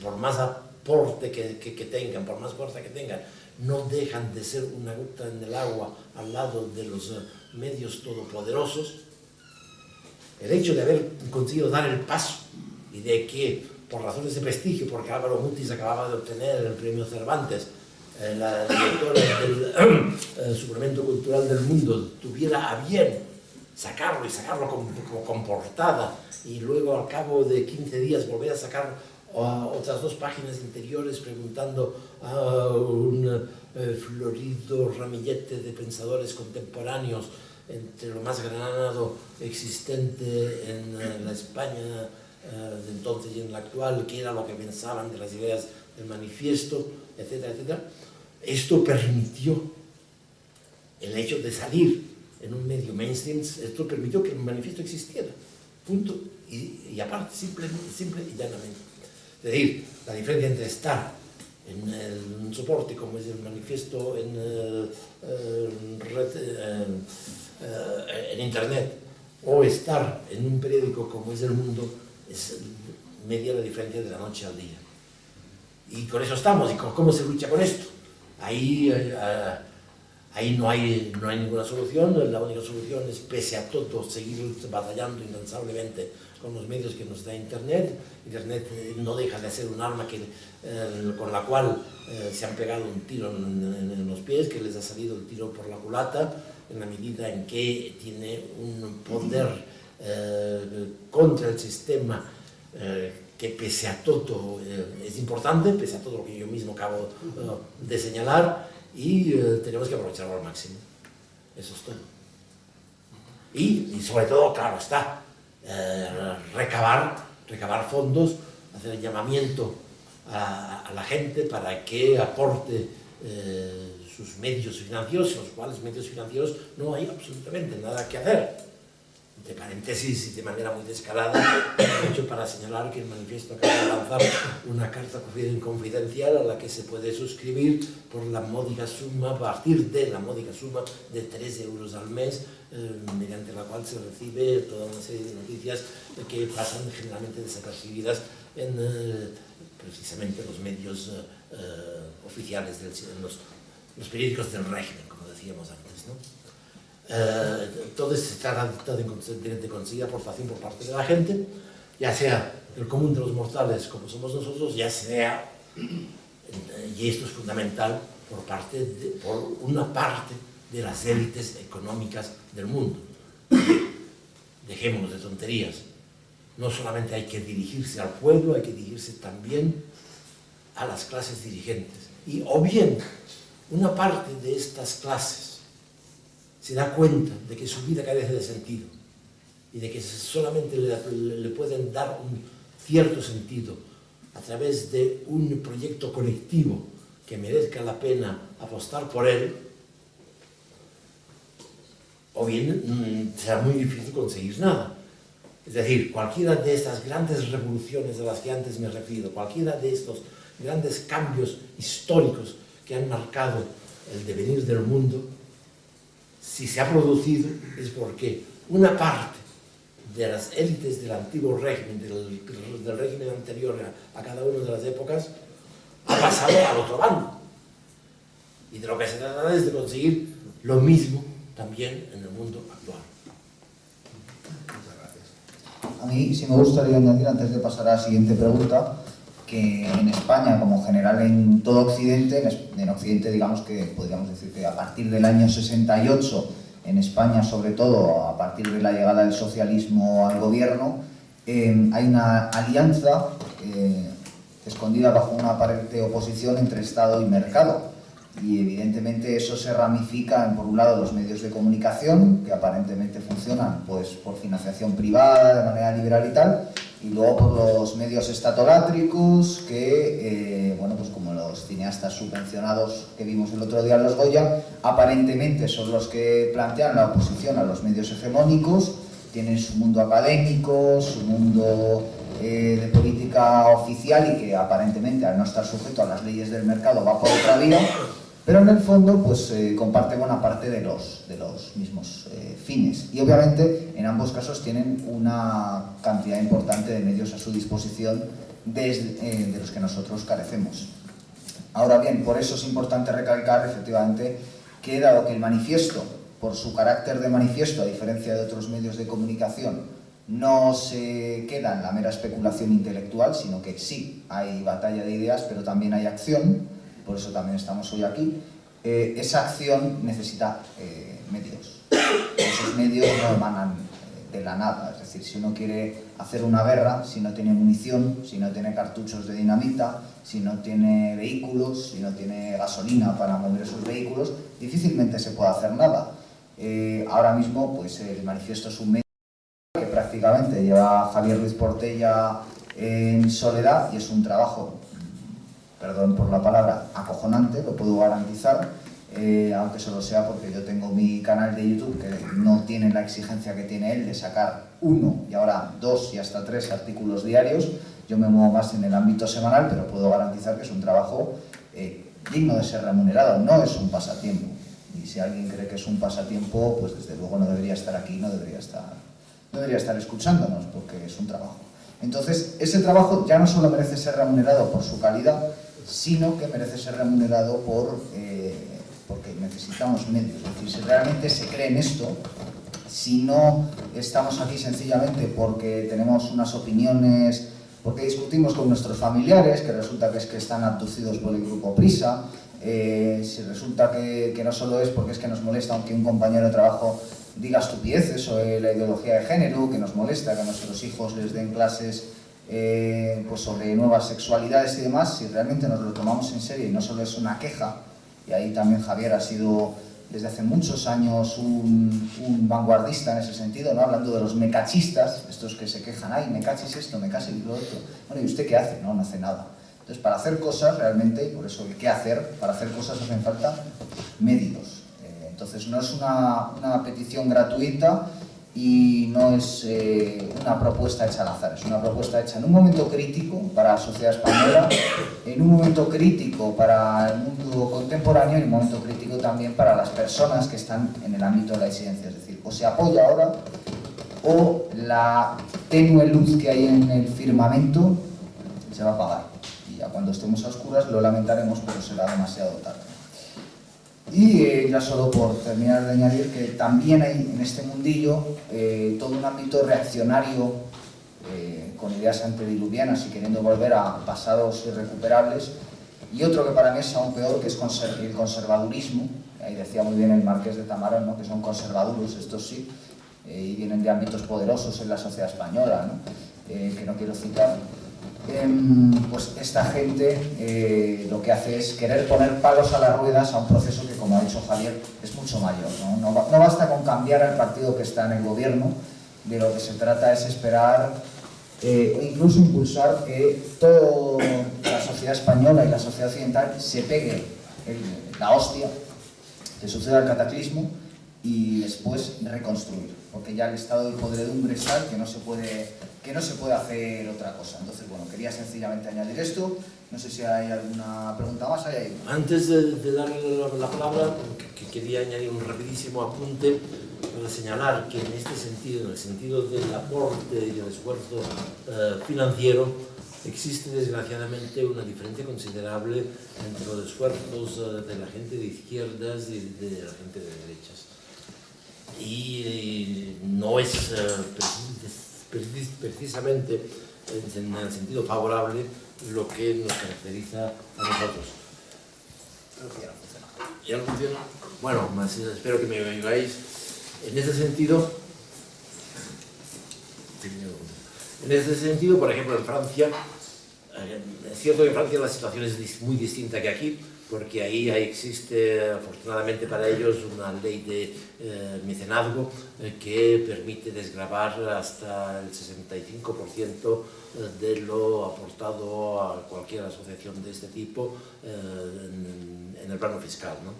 por más aporte que tengan, por más fuerza que tengan, no dejan de ser una gota en el agua al lado de los medios todopoderosos. El hecho de haber conseguido dar el paso y de que, por razones de prestigio, porque Álvaro Mutis acababa de obtener el Premio Cervantes, la directora del suplemento cultural del Mundo tuviera a bien sacarlo y sacarlo con portada y luego al cabo de 15 días volver a sacar otras 2 páginas interiores preguntando a un florido ramillete de pensadores contemporáneos entre lo más granado existente en la España de entonces y en la actual, qué era lo que pensaban de las ideas del manifiesto, etcétera, etcétera. Esto permitió el hecho de salir en un medio mainstream, esto permitió que el manifiesto existiera, punto, y aparte, simple y llanamente. Es decir, la diferencia entre estar en un soporte como es el manifiesto en internet o estar en un periódico como es El Mundo es media la diferencia de la noche al día. Y con eso estamos. ¿Y cómo se lucha con esto? Ahí no hay ninguna solución. La única solución es, pese a todo, seguir batallando incansablemente con los medios que nos da Internet. Internet no deja de ser un arma con la cual se han pegado un tiro en los pies, que les ha salido el tiro por la culata, en la medida en que tiene un poder contra el sistema que pese a todo es importante, pese a todo lo que yo mismo acabo de señalar, y tenemos que aprovecharlo al máximo. Eso es todo. Y sobre todo, claro está, recabar fondos, hacer el llamamiento a la gente para que aporte sus medios financieros, los cuales medios financieros no hay absolutamente nada que hacer. De paréntesis y de manera muy descarada, he hecho para señalar que el manifiesto acaba de lanzar una carta confidencial a la que se puede suscribir por la módica suma, a partir de la módica suma de 3 euros al mes, mediante la cual se recibe toda una serie de noticias que pasan generalmente desapercibidas en precisamente los medios oficiales, los periódicos del régimen, como decíamos antes, ¿no? Todo se trata de conseguir aportación por parte de la gente, ya sea el común de los mortales como somos nosotros, ya sea, y esto es fundamental, por una parte de las élites económicas del mundo. Dejémonos de tonterías. No solamente hay que dirigirse al pueblo, hay que dirigirse también a las clases dirigentes. Y o bien una parte de estas clases se da cuenta de que su vida carece de sentido y de que solamente le pueden dar un cierto sentido a través de un proyecto colectivo que merezca la pena apostar por él, o bien será muy difícil conseguir nada. Es decir, cualquiera de estas grandes revoluciones a las que antes me refiero, cualquiera de estos grandes cambios históricos que han marcado el devenir del mundo, si se ha producido es porque una parte de las élites del antiguo régimen, del régimen anterior a cada una de las épocas, ha pasado al otro bando. Y de lo que se trata es de conseguir lo mismo también en el mundo actual. Muchas gracias. A mí sí me gustaría añadir, antes de pasar a la siguiente pregunta, que en España, como en general en todo Occidente, en Occidente digamos que podríamos decir que a partir del año 68, en España sobre todo, a partir de la llegada del socialismo al gobierno, hay una alianza escondida bajo una aparente oposición entre Estado y mercado. Y evidentemente eso se ramifica en, por un lado, los medios de comunicación, que aparentemente funcionan pues, por financiación privada, de manera liberal y tal, y luego por los medios estatolátricos, que, bueno, pues como los cineastas subvencionados que vimos el otro día en los Goya, aparentemente son los que plantean la oposición a los medios hegemónicos, tienen su mundo académico, su mundo de política oficial y que aparentemente, al no estar sujeto a las leyes del mercado, va por otra vía, pero en el fondo pues comparte buena parte de los mismos fines. Y obviamente en ambos casos tienen una cantidad importante de medios a su disposición de los que nosotros carecemos. Ahora bien, por eso es importante recalcar efectivamente que, dado que el manifiesto, por su carácter de manifiesto, a diferencia de otros medios de comunicación, no se queda en la mera especulación intelectual, sino que sí hay batalla de ideas, pero también hay acción, por eso también estamos hoy aquí. Esa acción necesita medios. Esos medios no emanan de la nada, es decir, si uno quiere hacer una guerra, si no tiene munición, si no tiene cartuchos de dinamita, si no tiene vehículos, si no tiene gasolina para mover esos vehículos, difícilmente se puede hacer nada. Ahora mismo, pues el manifiesto es un medio que prácticamente lleva Javier Ruiz Portella en soledad y es un trabajo, perdón por la palabra, acojonante, lo puedo garantizar, aunque solo sea porque yo tengo mi canal de YouTube que no tiene la exigencia que tiene él de sacar 1 y ahora 2 y hasta 3 artículos diarios. Yo me muevo más en el ámbito semanal, pero puedo garantizar que es un trabajo digno de ser remunerado, no es un pasatiempo. Y si alguien cree que es un pasatiempo, pues desde luego no debería estar aquí, no debería estar escuchándonos, porque es un trabajo. Entonces, ese trabajo ya no solo merece ser remunerado por su calidad, sino que merece ser remunerado porque necesitamos medios. Es decir, si realmente se cree en esto, si no estamos aquí sencillamente porque tenemos unas opiniones, porque discutimos con nuestros familiares, que resulta que es que están abducidos por el grupo Prisa, si resulta que no solo es porque es que nos molesta aunque un compañero de trabajo diga estupideces sobre la ideología de género, que nos molesta que a nuestros hijos les den clases pues sobre nuevas sexualidades y demás, si realmente nos lo tomamos en serio y no solo es una queja, y ahí también Javier ha sido desde hace muchos años un vanguardista en ese sentido, ¿no? Hablando de los mecachistas, estos que se quejan, ay, me cachis esto, me cachis lo otro. Bueno, ¿y usted qué hace? No hace nada. Entonces, para hacer cosas realmente, y por eso, ¿qué hacer? Para hacer cosas hacen falta medios. Entonces, no es una petición gratuita y no es una propuesta hecha al azar, es una propuesta hecha en un momento crítico para la sociedad española, en un momento crítico para el mundo contemporáneo y en un momento crítico también para las personas que están en el ámbito de la disidencia. Es decir, o se apoya ahora o la tenue luz que hay en el firmamento se va a apagar. Y ya cuando estemos a oscuras lo lamentaremos, pero será demasiado tarde. Y ya solo por terminar de añadir que también hay en este mundillo todo un ámbito reaccionario con ideas antediluvianas y queriendo volver a pasados irrecuperables, y otro que para mí es aún peor, que es el conservadurismo. Ahí decía muy bien el marqués de Tamarón, ¿no? Que son conservaduros, estos sí, y vienen de ámbitos poderosos en la sociedad española, ¿no? Que no quiero citar. Pues esta gente lo que hace es querer poner palos a las ruedas a un proceso que, como ha dicho Javier, es mucho mayor, ¿no? No basta con cambiar al partido que está en el gobierno, de lo que se trata es esperar o incluso impulsar que toda la sociedad española y la sociedad occidental se pegue la hostia, que suceda el cataclismo y después reconstruir, porque ya el estado de podredumbre es tal que no se puede hacer otra cosa. Entonces, bueno, quería sencillamente añadir esto. No sé si hay alguna pregunta más. Antes de darle la palabra, que quería añadir un rapidísimo apunte para señalar que en este sentido, en el sentido del aporte y del esfuerzo financiero, existe desgraciadamente una diferencia considerable entre los esfuerzos de la gente de izquierdas y de la gente de derechas. Y no es precisamente en el sentido favorable lo que nos caracteriza a nosotros. ¿Ya no funciona? Bueno, espero que me oigáis. En ese sentido, por ejemplo, en Francia, es cierto que en Francia la situación es muy distinta que aquí, porque ahí existe, afortunadamente para ellos, una ley de mecenazgo que permite desgravar hasta el 65% de lo aportado a cualquier asociación de este tipo en el plano fiscal, ¿no?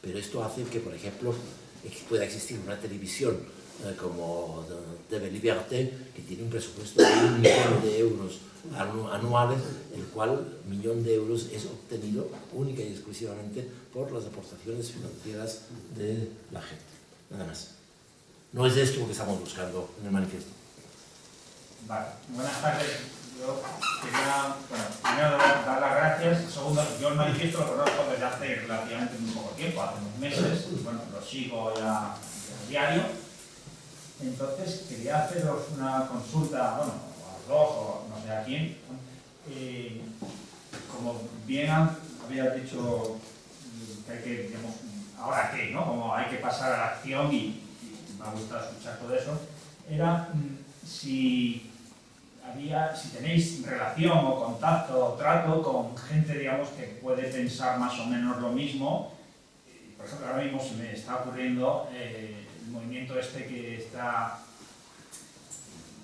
Pero esto hace que, por ejemplo, pueda existir una televisión como TV Liberté, que tiene un presupuesto de 1 millón de euros anuales, el cual 1 millón de euros es obtenido única y exclusivamente por las aportaciones financieras de la gente. Nada más. No es esto lo que estamos buscando en el manifiesto. Vale, buenas tardes. Yo quería, primero dar las gracias. Segundo, yo el manifiesto lo conozco desde hace relativamente muy poco tiempo, hace unos meses. Bueno, lo sigo ya a diario. Entonces, quería haceros una consulta, bueno, a los dos o no sé a quién. Como bien había dicho que hay que, digamos, ahora qué, ¿no? Como hay que pasar a la acción y me ha gustado escuchar todo eso. Era si tenéis relación o contacto o trato con gente, digamos, que puede pensar más o menos lo mismo. Por ejemplo, ahora mismo se me está ocurriendo el movimiento este que está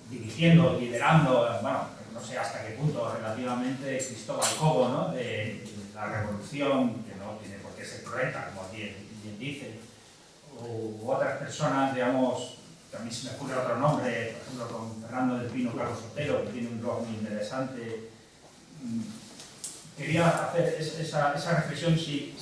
dirigiendo, liderando, bueno, no sé hasta qué punto, relativamente Cristóbal Cobo, ¿no? De la revolución, que no tiene por qué ser cruenta, como bien dice, u otras personas, digamos. También se me ocurre otro nombre, por ejemplo, con Fernando del Pino Carlos Otero, que tiene un blog muy interesante. Quería hacer esa reflexión si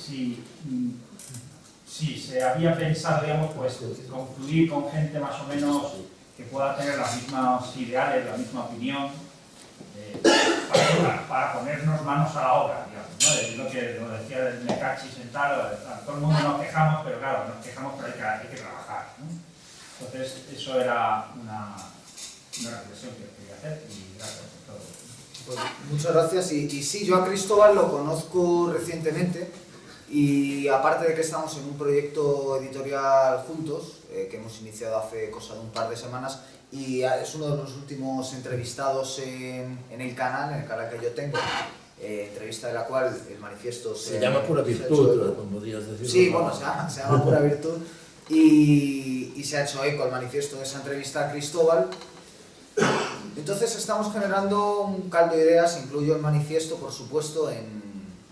se había pensado, digamos, pues, confluir con gente más o menos que pueda tener los mismos ideales, la misma opinión, para ponernos manos a la obra, digamos, ¿no? Es lo que lo decía del Mecachis en tal, todo el mundo nos quejamos, pero claro, nos quejamos, pero hay que trabajar, ¿no? Entonces, eso era una reflexión que quería hacer y gracias por todo. Pues muchas gracias. Y sí, yo a Cristóbal lo conozco recientemente y aparte de que estamos en un proyecto editorial juntos, que hemos iniciado hace cosa de un par de semanas, y es uno de los últimos entrevistados en el canal que yo tengo, entrevista de la cual el manifiesto se llama Pura Virtud, podrías decirlo. Sí, bueno, se llama Pura Virtud. Y se ha hecho eco al manifiesto de esa entrevista a Cristóbal. Entonces estamos generando un caldo de ideas, incluyo el manifiesto, por supuesto,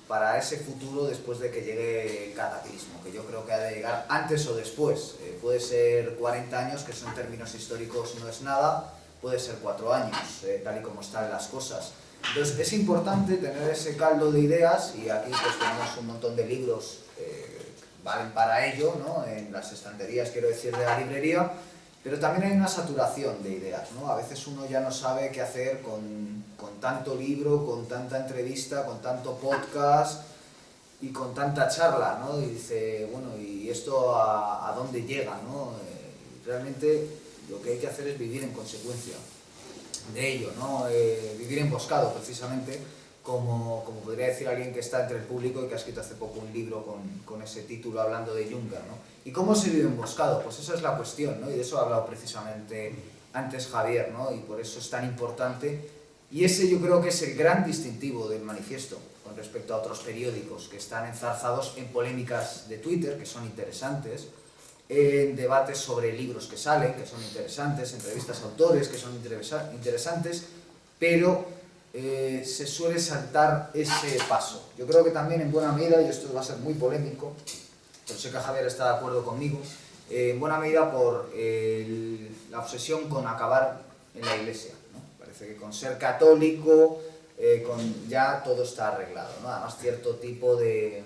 para ese futuro después de que llegue el cataclismo, que yo creo que ha de llegar antes o después. Puede ser 40 años, que son términos históricos no es nada, puede ser 4 años, tal y como están las cosas. Entonces es importante tener ese caldo de ideas y aquí pues tenemos un montón de libros valen para ello, ¿no? En las estanterías, quiero decir, de la librería, pero también hay una saturación de ideas, ¿no? A veces uno ya no sabe qué hacer con tanto libro, con tanta entrevista, con tanto podcast y con tanta charla, ¿no? Y dice, bueno, ¿y esto a dónde llega, no? Realmente lo que hay que hacer es vivir en consecuencia de ello, ¿no? Vivir emboscado, precisamente, como podría decir alguien que está entre el público y que ha escrito hace poco un libro con ese título hablando de Junger, ¿no? ¿Y cómo se vive emboscado? Pues esa es la cuestión, ¿no? Y de eso ha hablado precisamente antes Javier, ¿no? Y por eso es tan importante. Y ese yo creo que es el gran distintivo del manifiesto con respecto a otros periódicos que están enzarzados en polémicas de Twitter, que son interesantes, en debates sobre libros que salen, que son interesantes, entrevistas a autores, que son interesantes, pero se suele saltar ese paso. Yo creo que también en buena medida, y esto va a ser muy polémico, pero sé que Javier está de acuerdo conmigo, en buena medida por la obsesión con acabar en la iglesia, ¿no? Parece que con ser católico ya todo está arreglado, ¿no? Además cierto tipo de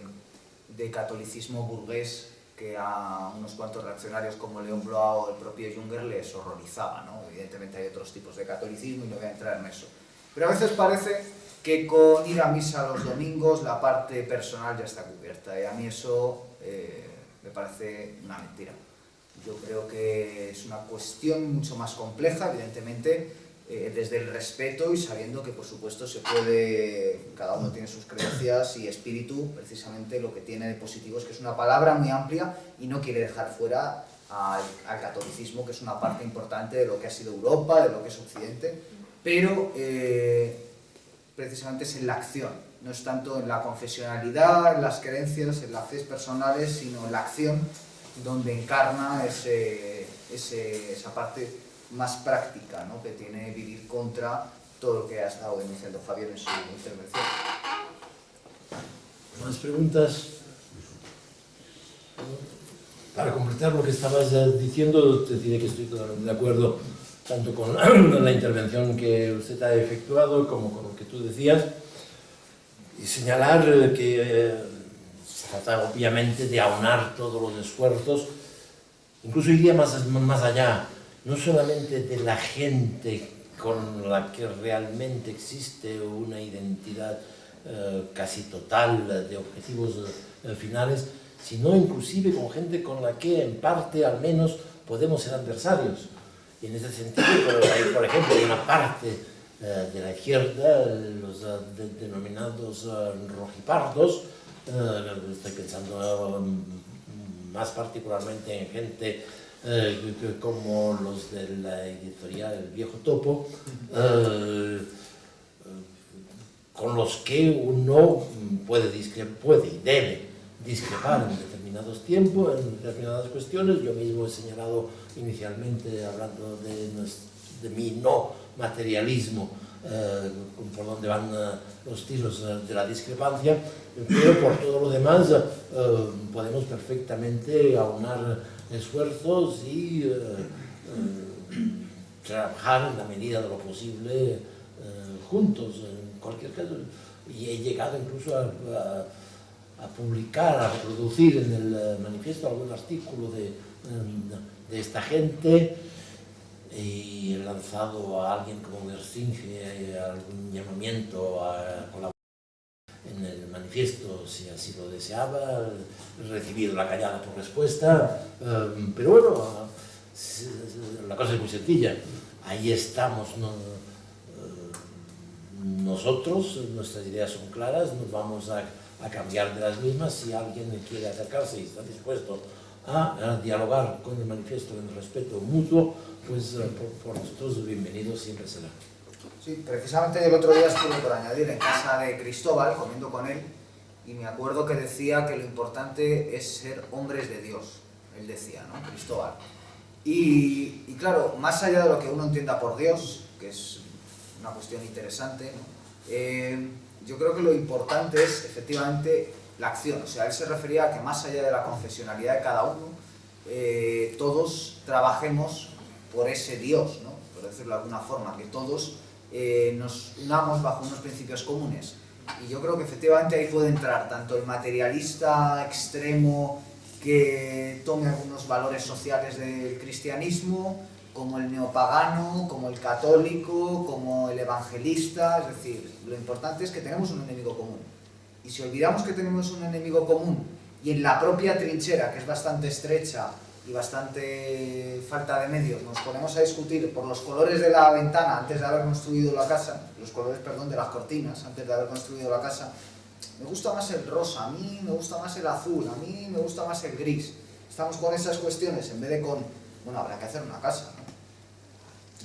catolicismo burgués que a unos cuantos reaccionarios como León Blois o el propio Junger les horrorizaba, ¿no? Evidentemente hay otros tipos de catolicismo y no voy a entrar en eso. Pero a veces parece que con ir a misa los domingos la parte personal ya está cubierta y a mí eso me parece una mentira. Yo creo que es una cuestión mucho más compleja, evidentemente. desde el respeto y sabiendo que por supuesto se puede, cada uno tiene sus creencias y espíritu, precisamente lo que tiene de positivo es que es una palabra muy amplia y no quiere dejar fuera al catolicismo, que es una parte importante de lo que ha sido Europa, de lo que es Occidente, pero precisamente es en la acción, no es tanto en la confesionalidad, en las creencias, en las fe personales, sino en la acción donde encarna esa parte más práctica, ¿no?, que tiene vivir contra todo lo que ha estado denunciando Javier en su intervención. ¿Más preguntas? Para completar lo que estabas diciendo, te diré que estoy totalmente de acuerdo tanto con la intervención que usted ha efectuado como con lo que tú decías, y señalar que se trata obviamente de aunar todos los esfuerzos, incluso iría más allá, no solamente de la gente con la que realmente existe una identidad casi total de objetivos finales, sino inclusive con gente con la que en parte al menos podemos ser adversarios. Y en ese sentido, por ejemplo, hay una parte de la izquierda, los denominados rojipardos, estoy pensando más particularmente en gente como los de la editorial El Viejo Topo, con los que uno puede y debe discrepar en determinados tiempos, en determinadas cuestiones. Yo mismo he señalado inicialmente, hablando de mi no materialismo, por donde van los tiros de la discrepancia, pero por todo lo demás podemos perfectamente aunar esfuerzos y trabajar en la medida de lo posible juntos, en cualquier caso. Y he llegado incluso a publicar, a reproducir en el manifiesto algún artículo de esta gente, y he lanzado a alguien como Gersinge algún llamamiento a colaborar en el manifiesto si así lo deseaba. He recibido la callada por respuesta, pero bueno, la cosa es muy sencilla. Ahí estamos, nosotros, nuestras ideas son claras, nos vamos a cambiar de las mismas. Si alguien quiere acercarse y está dispuesto a dialogar con el manifiesto en respeto mutuo, pues por nosotros bienvenido siempre será. Sí, precisamente el otro día estuve, por añadir, en casa de Cristóbal, comiendo con él, y me acuerdo que decía que lo importante es ser hombres de Dios, él decía, ¿no?, Cristóbal. Y claro, más allá de lo que uno entienda por Dios, que es una cuestión interesante, ¿no?, yo creo que lo importante es efectivamente la acción. O sea, él se refería a que más allá de la confesionalidad de cada uno, todos trabajemos por ese Dios, ¿no?, por decirlo de alguna forma, que todos nos unamos bajo unos principios comunes. Y yo creo que efectivamente ahí puede entrar tanto el materialista extremo que tome algunos valores sociales del cristianismo, como el neopagano, como el católico, como el evangelista. Es decir, lo importante es que tenemos un enemigo común. Y si olvidamos que tenemos un enemigo común y en la propia trinchera, que es bastante estrecha y bastante falta de medios, nos ponemos a discutir por los colores de la ventana antes de haber construido la casa, los colores, perdón, de las cortinas antes de haber construido la casa, me gusta más el rosa, a mí me gusta más el azul, a mí me gusta más el gris. Estamos con esas cuestiones en vez de con, bueno, habrá que hacer una casa, ¿no?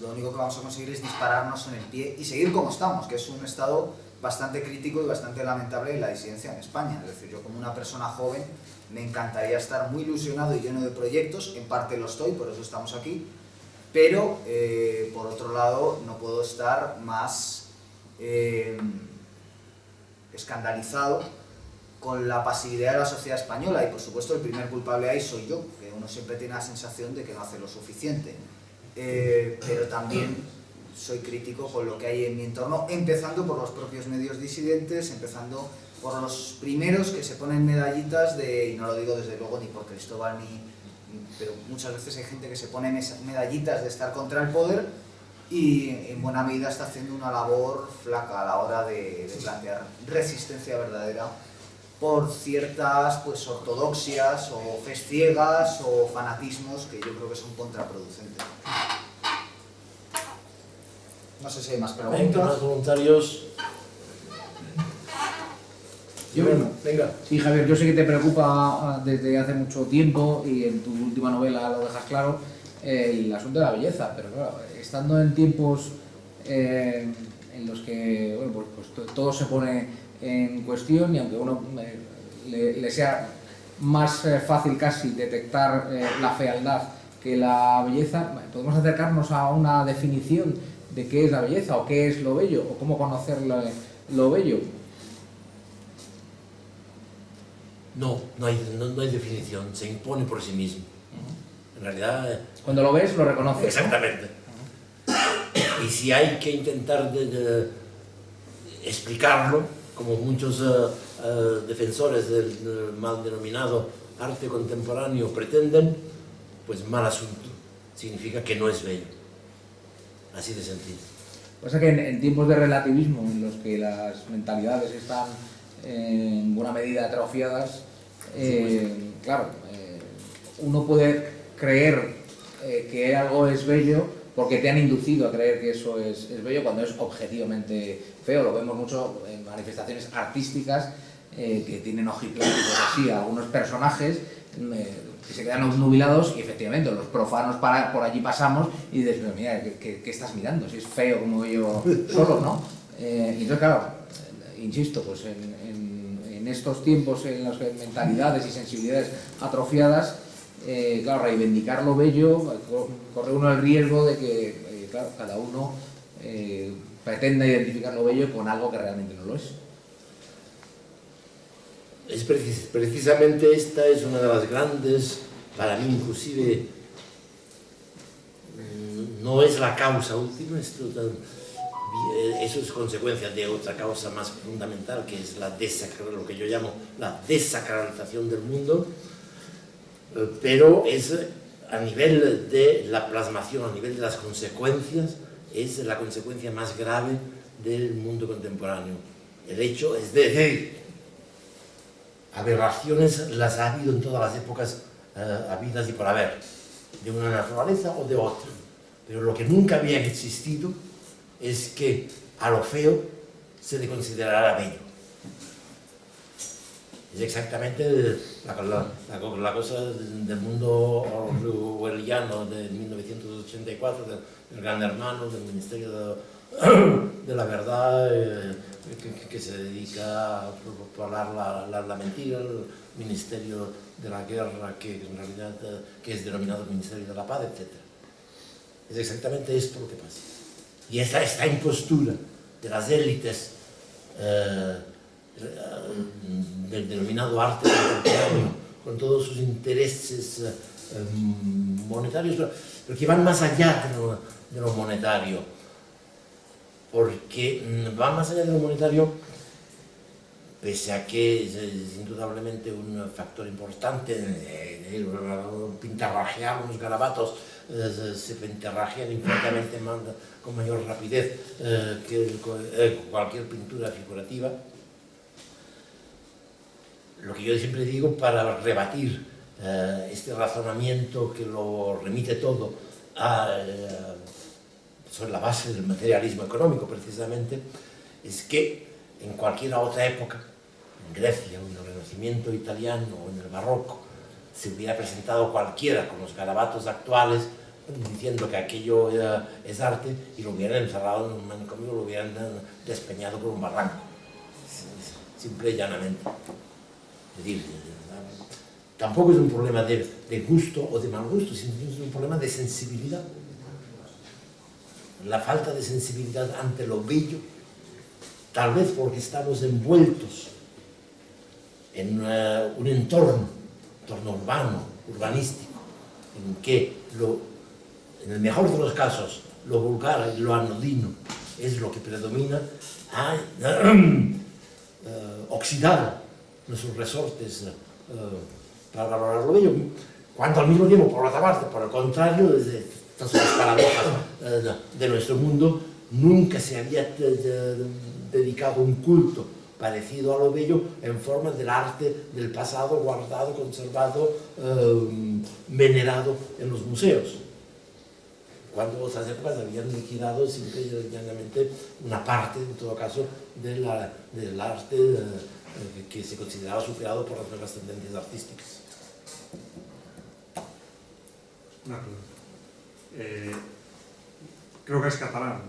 Lo único que vamos a conseguir es dispararnos en el pie y seguir como estamos, que es un estado bastante crítico y bastante lamentable en la disidencia en España. Es decir, yo como una persona joven me encantaría estar muy ilusionado y lleno de proyectos, en parte lo estoy, por eso estamos aquí, pero por otro lado no puedo estar más escandalizado con la pasividad de la sociedad española, y por supuesto el primer culpable ahí soy yo, que uno siempre tiene la sensación de que no hace lo suficiente, pero también soy crítico con lo que hay en mi entorno, empezando por los propios medios disidentes, empezando por los primeros que se ponen medallitas de, y no lo digo desde luego ni por Cristóbal pero muchas veces hay gente que se pone medallitas de estar contra el poder y en buena medida está haciendo una labor flaca a la hora de plantear resistencia verdadera por ciertas pues ortodoxias o fes ciegas o fanatismos que yo creo que son contraproducentes. No sé si hay más Venga, preguntas. más voluntarios. Venga. Sí, Javier, yo sé que te preocupa desde hace mucho tiempo y en tu última novela lo dejas claro, el asunto de la belleza, pero claro, estando en tiempos en los que bueno, pues todo se pone en cuestión y aunque uno le sea más fácil casi detectar la fealdad que la belleza, podemos acercarnos a una definición de qué es la belleza o qué es lo bello o cómo conocer lo bello. No hay definición, se impone por sí mismo. En realidad... Cuando lo ves, lo reconoces, ¿no? Exactamente. Y si hay que intentar explicarlo, como muchos defensores del mal denominado arte contemporáneo pretenden, pues mal asunto. Significa que no es bello. Así de sencillo. Pasa que en tiempos de relativismo, en los que las mentalidades están en buena medida atrofiadas, claro, uno puede creer que algo es bello porque te han inducido a creer que eso es bello cuando es objetivamente feo. Lo vemos mucho en manifestaciones artísticas que tienen ojipláticos así a algunos personajes que se quedan obnubilados y efectivamente los profanos por allí pasamos y dices, pero mira, ¿qué estás mirando? Si es feo como yo solo, ¿no? Y entonces, claro, insisto, pues en estos tiempos en los que hay mentalidades y sensibilidades atrofiadas, claro, reivindicar lo bello, corre uno el riesgo de que, claro, cada uno pretenda identificar lo bello con algo que realmente no lo es. Es precisamente esta es una de las grandes, para mí inclusive, no es la causa última, eso es consecuencia de otra causa más fundamental, que es lo que yo llamo la desacralización del mundo, pero es a nivel de la plasmación, a nivel de las consecuencias, es la consecuencia más grave del mundo contemporáneo. El hecho es decir, aberraciones las ha habido en todas las épocas habidas y por haber, de una naturaleza o de otra. Pero lo que nunca había existido es que a lo feo se le considerara bello. Es exactamente la cosa del mundo orwelliano de 1984, del Gran Hermano, del Ministerio de la Verdad, que se dedica a propalar la mentira, el Ministerio de la Guerra, que en realidad que es denominado Ministerio de la Paz, etc. Es exactamente esto lo que pasa. Y esta impostura de las élites del denominado arte contemporáneo, con todos sus intereses monetarios, pero que van más allá de lo monetario, porque van más allá de lo monetario, pese a que es indudablemente un factor importante, pintarrajear unos garabatos se pintarrajean infinitamente más, con mayor rapidez que cualquier pintura figurativa. Lo que yo siempre digo para rebatir este razonamiento que lo remite todo sobre la base del materialismo económico precisamente, es que en cualquier otra época, en Grecia, en el Renacimiento italiano o en el Barroco, se hubiera presentado cualquiera con los garabatos actuales diciendo que aquello es arte y lo hubieran encerrado en un manicomio, lo hubieran despeñado por un barranco, simple y llanamente. Es decir, tampoco es un problema de gusto o de mal gusto, sino es un problema de sensibilidad. La falta de sensibilidad ante lo bello, tal vez porque estamos envueltos en un entorno urbano, urbanístico, en que en el mejor de los casos lo vulgar y lo anodino es lo que predomina, ha oxidado nuestros resortes para valorar lo bello, cuando al mismo tiempo, por otra parte, por el contrario, desde estas son las paradojas de nuestro mundo, nunca se había dedicado un culto parecido a lo bello en forma del arte del pasado, guardado, conservado, venerado en los museos. cuando otras épocas habían liquidado simple y llanamente una parte, en todo caso, del arte que se consideraba superado por las nuevas tendencias artísticas. Una pregunta. Creo que es catalán.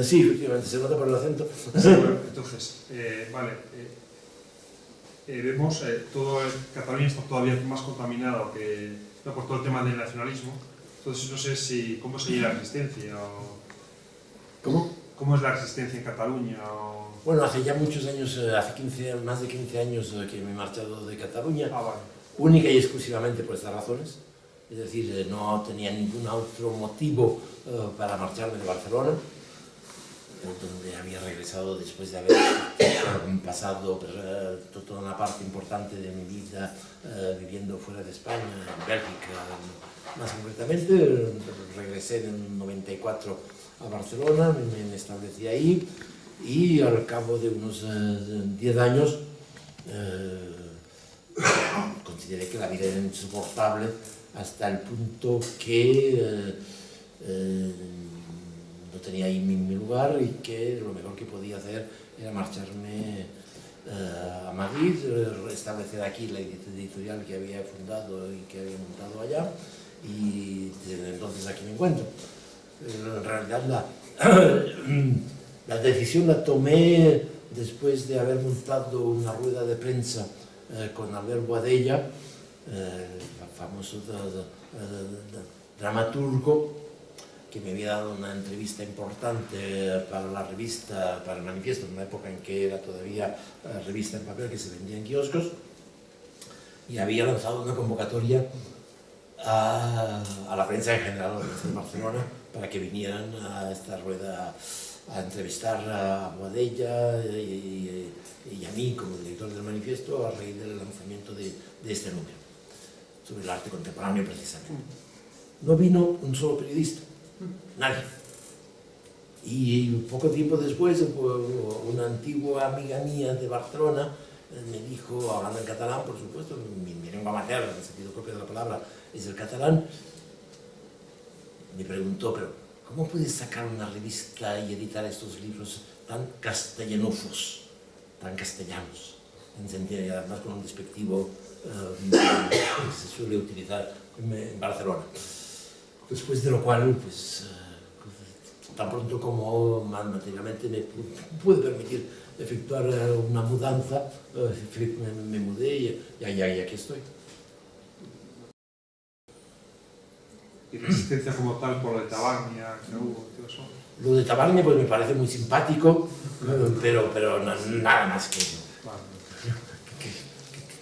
Sí, efectivamente, se nota por el acento. Sí, bueno, entonces, vale. Vemos, Cataluña está todavía más contaminado que, no, por todo el tema del nacionalismo. Entonces, no sé si cómo sería la resistencia o... ¿Cómo? ¿Cómo es la resistencia en Cataluña? O... Bueno, hace ya muchos años, más de 15 años que me he marchado de Cataluña, Vale. única y exclusivamente por estas razones. Es decir, no tenía ningún otro motivo para marcharme de Barcelona, donde había regresado después de haber pasado toda una parte importante de mi vida viviendo fuera de España, en Bélgica más concretamente. Regresé en el 94 a Barcelona, me establecí ahí y al cabo de unos 10 años consideré que la vida era insoportable hasta el punto que no tenía ahí mi lugar y que lo mejor que podía hacer era marcharme a Madrid, restablecer aquí la editorial que había fundado y que había montado allá, y desde entonces aquí me encuentro. En realidad la decisión la tomé después de haber montado una rueda de prensa con Albert Boadella, famoso dramaturgo, que me había dado una entrevista importante para la revista, para el Manifiesto, en una época en que era todavía revista en papel que se vendía en kioscos, y había lanzado una convocatoria a la prensa en general, a la prensa de Barcelona, para que vinieran a esta rueda a entrevistar a Boadella y a mí como director del Manifiesto a raíz del lanzamiento de este número, sobre el arte contemporáneo precisamente. No vino un solo periodista, nadie. Y poco tiempo después, una antigua amiga mía de Barcelona me dijo, hablando en catalán, por supuesto, mi lengua materna, en el sentido propio de la palabra, es el catalán, me preguntó, pero ¿cómo puedes sacar una revista y editar estos libros tan castellanofos, tan castellanos, en sentido, y además con un despectivo que se suele utilizar en Barcelona? Después de lo cual, pues, tan pronto como materialmente me pude permitir efectuar una mudanza, me mudé y aquí estoy. ¿Y resistencia como tal por lo de Tabarnia, que hubo, todo eso? Lo de Tabarnia pues me parece muy simpático, pero nada más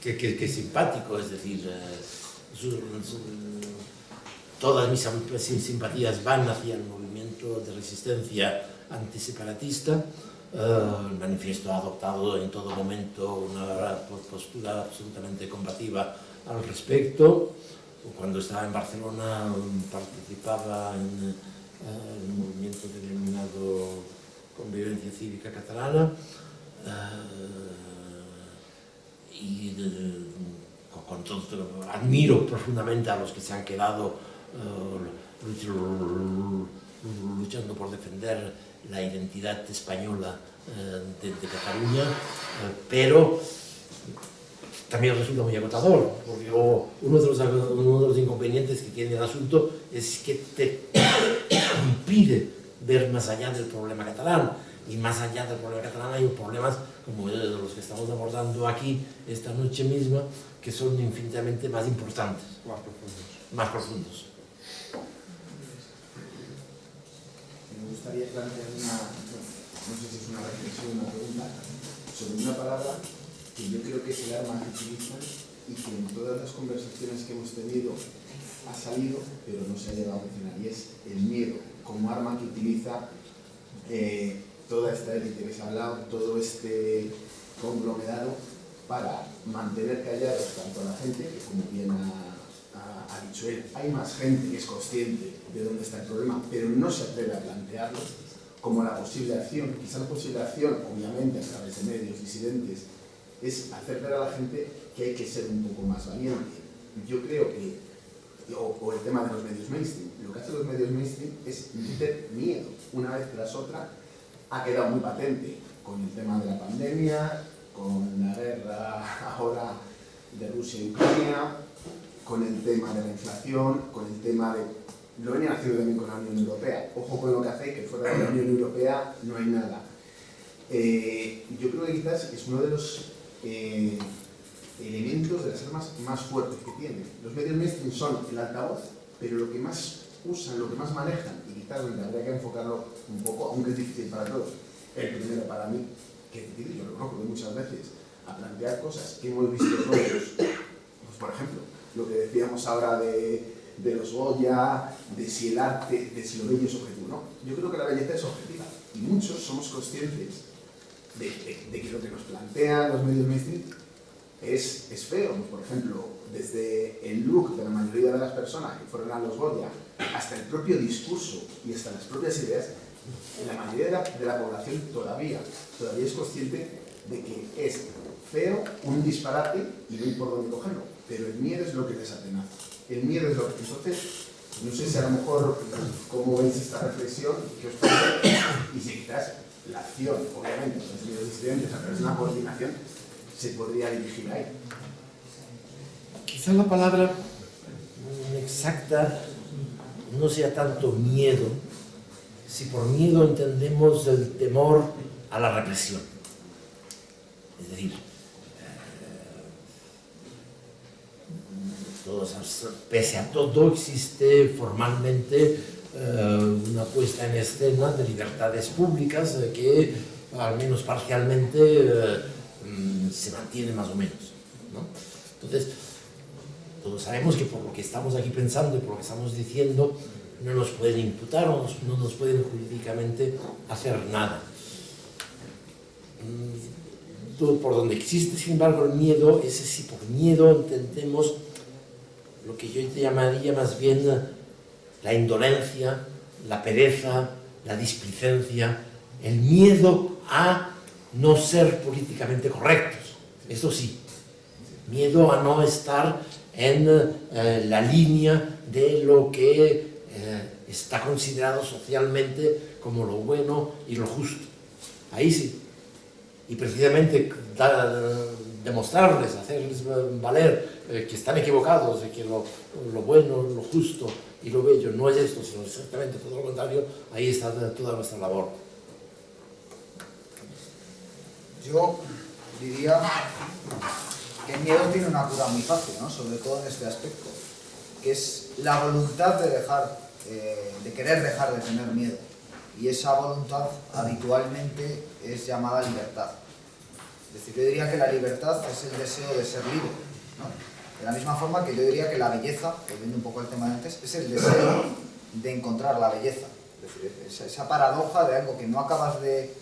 que simpático, es decir, todas mis simpatías van hacia el movimiento de resistencia antiseparatista. El Manifiesto ha adoptado en todo momento una postura absolutamente combativa al respecto. Cuando estaba en Barcelona participaba en el movimiento denominado Convivencia Cívica Catalana, y con todo, admiro profundamente a los que se han quedado luchando por defender la identidad española de Cataluña, pero también resulta muy agotador, porque uno de los inconvenientes que tiene el asunto es que te impide ver más allá del problema catalán, y más allá del problema catalán hay problemas como los que estamos abordando aquí esta noche misma, que son infinitamente más importantes, más profundos. Me gustaría plantear no sé si es una reflexión o una pregunta, sobre una palabra que yo creo que es el arma que utilizan y que en todas las conversaciones que hemos tenido ha salido, pero no se ha llegado a mencionar, y es el miedo como arma que utiliza toda esta élite que se ha hablado, todo este conglomerado, para mantener callados tanto a la gente, que como bien ha dicho él, hay más gente que es consciente de dónde está el problema, pero no se atreve a plantearlo como la posible acción. Quizá la posible acción, obviamente a través de medios disidentes, es hacer ver a la gente que hay que ser un poco más valiente. Yo creo que, o el tema de los medios mainstream, lo que hace los medios mainstream es meter miedo. Una vez tras otra ha quedado muy patente con el tema de la pandemia, con la guerra ahora de Rusia y Ucrania, con el tema de la inflación, con el tema de... Lo venían haciendo también con la Unión Europea. Ojo con lo que hacéis, que fuera de la Unión Europea no hay nada. Yo creo que quizás es uno de los elementos, de las armas más fuertes que tienen. Los medios mainstream son el altavoz, pero lo que más usan, lo que más manejan, y quizás donde habría que enfocarlo un poco, aunque es difícil para todos, el primero para mí, que es difícil, yo lo conozco muchas veces, a plantear cosas que hemos visto todos, pues por ejemplo, lo que decíamos ahora de los Goya, de si el arte, de si lo bello es objetivo, ¿no? Yo creo que la belleza es objetiva, y muchos somos conscientes de que lo que nos plantean los medios mainstream es feo. Por ejemplo, desde el look de la mayoría de las personas que fueron a los Goya, hasta el propio discurso y hasta las propias ideas, la mayoría de la población todavía es consciente de que es feo, un disparate y no hay por dónde cogerlo. Pero el miedo es lo que les atenaza. El miedo es lo que... Entonces, no sé si a lo mejor, cómo veis esta reflexión, que os parece, y si quizás la acción, obviamente, los medios disidentes a través de una coordinación, se podría dirigir ahí. Quizá la palabra exacta no sea tanto miedo, si por miedo entendemos el temor a la represión. Es decir, pese a todo existe formalmente una puesta en escena de libertades públicas que al menos parcialmente se mantiene más o menos, ¿no? Entonces, todos sabemos que por lo que estamos aquí pensando y por lo que estamos diciendo no nos pueden imputar o no nos pueden jurídicamente hacer nada. Por donde existe, sin embargo, el miedo, ese sí, por miedo entendemos lo que yo llamaría más bien la indolencia, la pereza, la displicencia, el miedo a no ser políticamente correctos, eso sí, miedo a no estar en la línea de lo que está considerado socialmente como lo bueno y lo justo. Ahí sí. Y precisamente demostrarles, hacerles valer que están equivocados, de que lo bueno, lo justo y lo bello no es esto, sino exactamente todo lo contrario, ahí está toda nuestra labor. Yo diría que el miedo tiene una cura muy fácil, ¿no? Sobre todo en este aspecto, que es la voluntad de querer dejar de tener miedo. Y esa voluntad habitualmente es llamada libertad. Es decir, yo diría que la libertad es el deseo de ser libre, ¿no? De la misma forma que yo diría que la belleza, volviendo un poco al tema de antes, es el deseo de encontrar la belleza. Es decir, esa paradoja de algo que no acabas de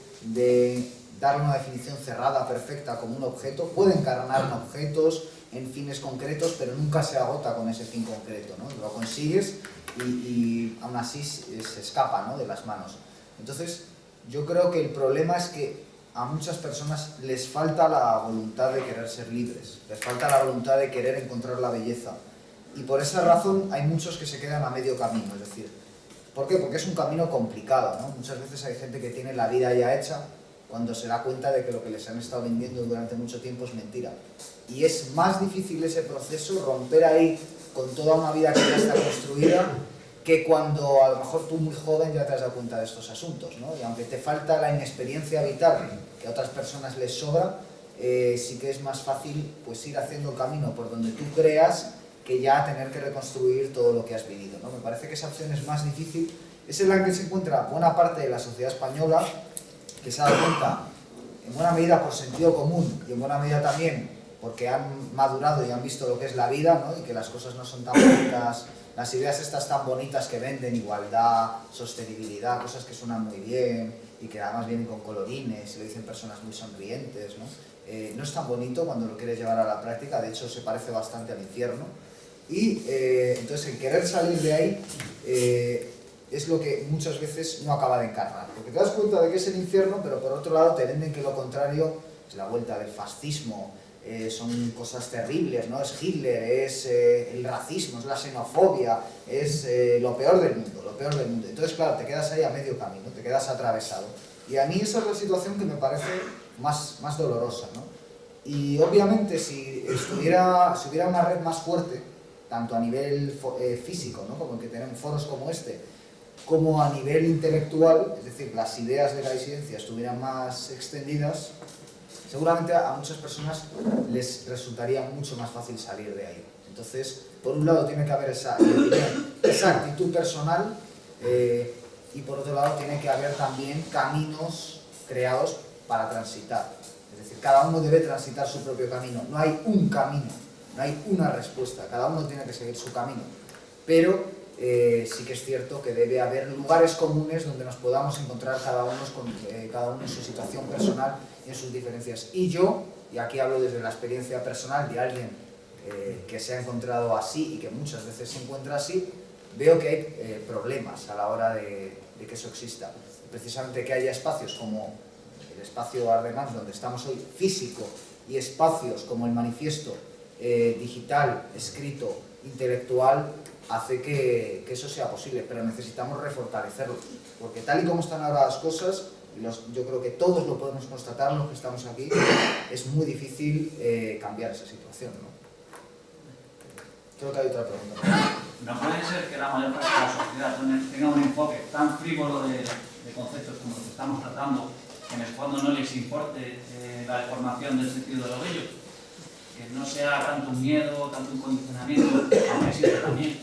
darle una definición cerrada, perfecta, como un objeto, puede encarnar en objetos, en fines concretos, pero nunca se agota con ese fin concreto, ¿no? Lo consigues y aún así se escapa, ¿no?, de las manos. Entonces, yo creo que el problema es que a muchas personas les falta la voluntad de querer ser libres, les falta la voluntad de querer encontrar la belleza. Y por esa razón hay muchos que se quedan a medio camino, es decir, ¿por qué? Porque es un camino complicado, ¿no? Muchas veces hay gente que tiene la vida ya hecha cuando se da cuenta de que lo que les han estado vendiendo durante mucho tiempo es mentira. Y es más difícil ese proceso, romper ahí con toda una vida que ya está construida, que cuando a lo mejor tú muy joven ya te has dado cuenta de estos asuntos, ¿no? Y aunque te falta la inexperiencia vital que a otras personas les sobra, sí que es más fácil pues ir haciendo el camino por donde tú creas que ya tener que reconstruir todo lo que has vivido, ¿no? Me parece que esa opción es más difícil, es en la que se encuentra buena parte de la sociedad española, que se ha dado cuenta en buena medida por sentido común y en buena medida también porque han madurado y han visto lo que es la vida, ¿no? Y que las cosas no son tan bonitas, las ideas estas tan bonitas que venden, igualdad, sostenibilidad, cosas que suenan muy bien y que además vienen con colorines y lo dicen personas muy sonrientes, ¿no? No es tan bonito cuando lo quieres llevar a la práctica, de hecho se parece bastante al infierno. Y entonces el querer salir de ahí es lo que muchas veces no acaba de encarnar, porque te das cuenta de que es el infierno, pero por otro lado te venden que lo contrario es la vuelta del fascismo, son cosas terribles, ¿no? Es Hitler, es el racismo, es la xenofobia, es lo peor del mundo, lo peor del mundo. Entonces, claro, te quedas ahí a medio camino, te quedas atravesado. Y a mí esa es la situación que me parece más dolorosa, ¿no? Y obviamente si hubiera una red más fuerte, tanto a nivel físico, ¿no? Como que tenemos foros como este, como a nivel intelectual, es decir, las ideas de la disidencia estuvieran más extendidas, seguramente a muchas personas les resultaría mucho más fácil salir de ahí. Entonces, por un lado tiene que haber esa actitud personal y por otro lado tiene que haber también caminos creados para transitar. Es decir, cada uno debe transitar su propio camino. No hay un camino, no hay una respuesta, cada uno tiene que seguir su camino. Pero sí que es cierto que debe haber lugares comunes donde nos podamos encontrar cada uno en su situación personal y en sus diferencias. Y yo, y aquí hablo desde la experiencia personal de alguien que se ha encontrado así y que muchas veces se encuentra así, veo que hay problemas a la hora de que eso exista. Precisamente que haya espacios como el espacio Ardemans, donde estamos hoy, físico, y espacios como el manifiesto digital, escrito, intelectual, hace que eso sea posible, pero necesitamos refortalecerlo, porque tal y como están ahora las cosas, yo creo que todos lo podemos constatar, los que estamos aquí, es muy difícil cambiar esa situación, ¿no? Creo que hay otra pregunta. No puede ser que la mayor parte de la sociedad tenga un enfoque tan frívolo de conceptos como los que estamos tratando, que en el fondo no les importe la deformación del sentido de lo bello, que no sea tanto un miedo, tanto un condicionamiento, aunque existe también,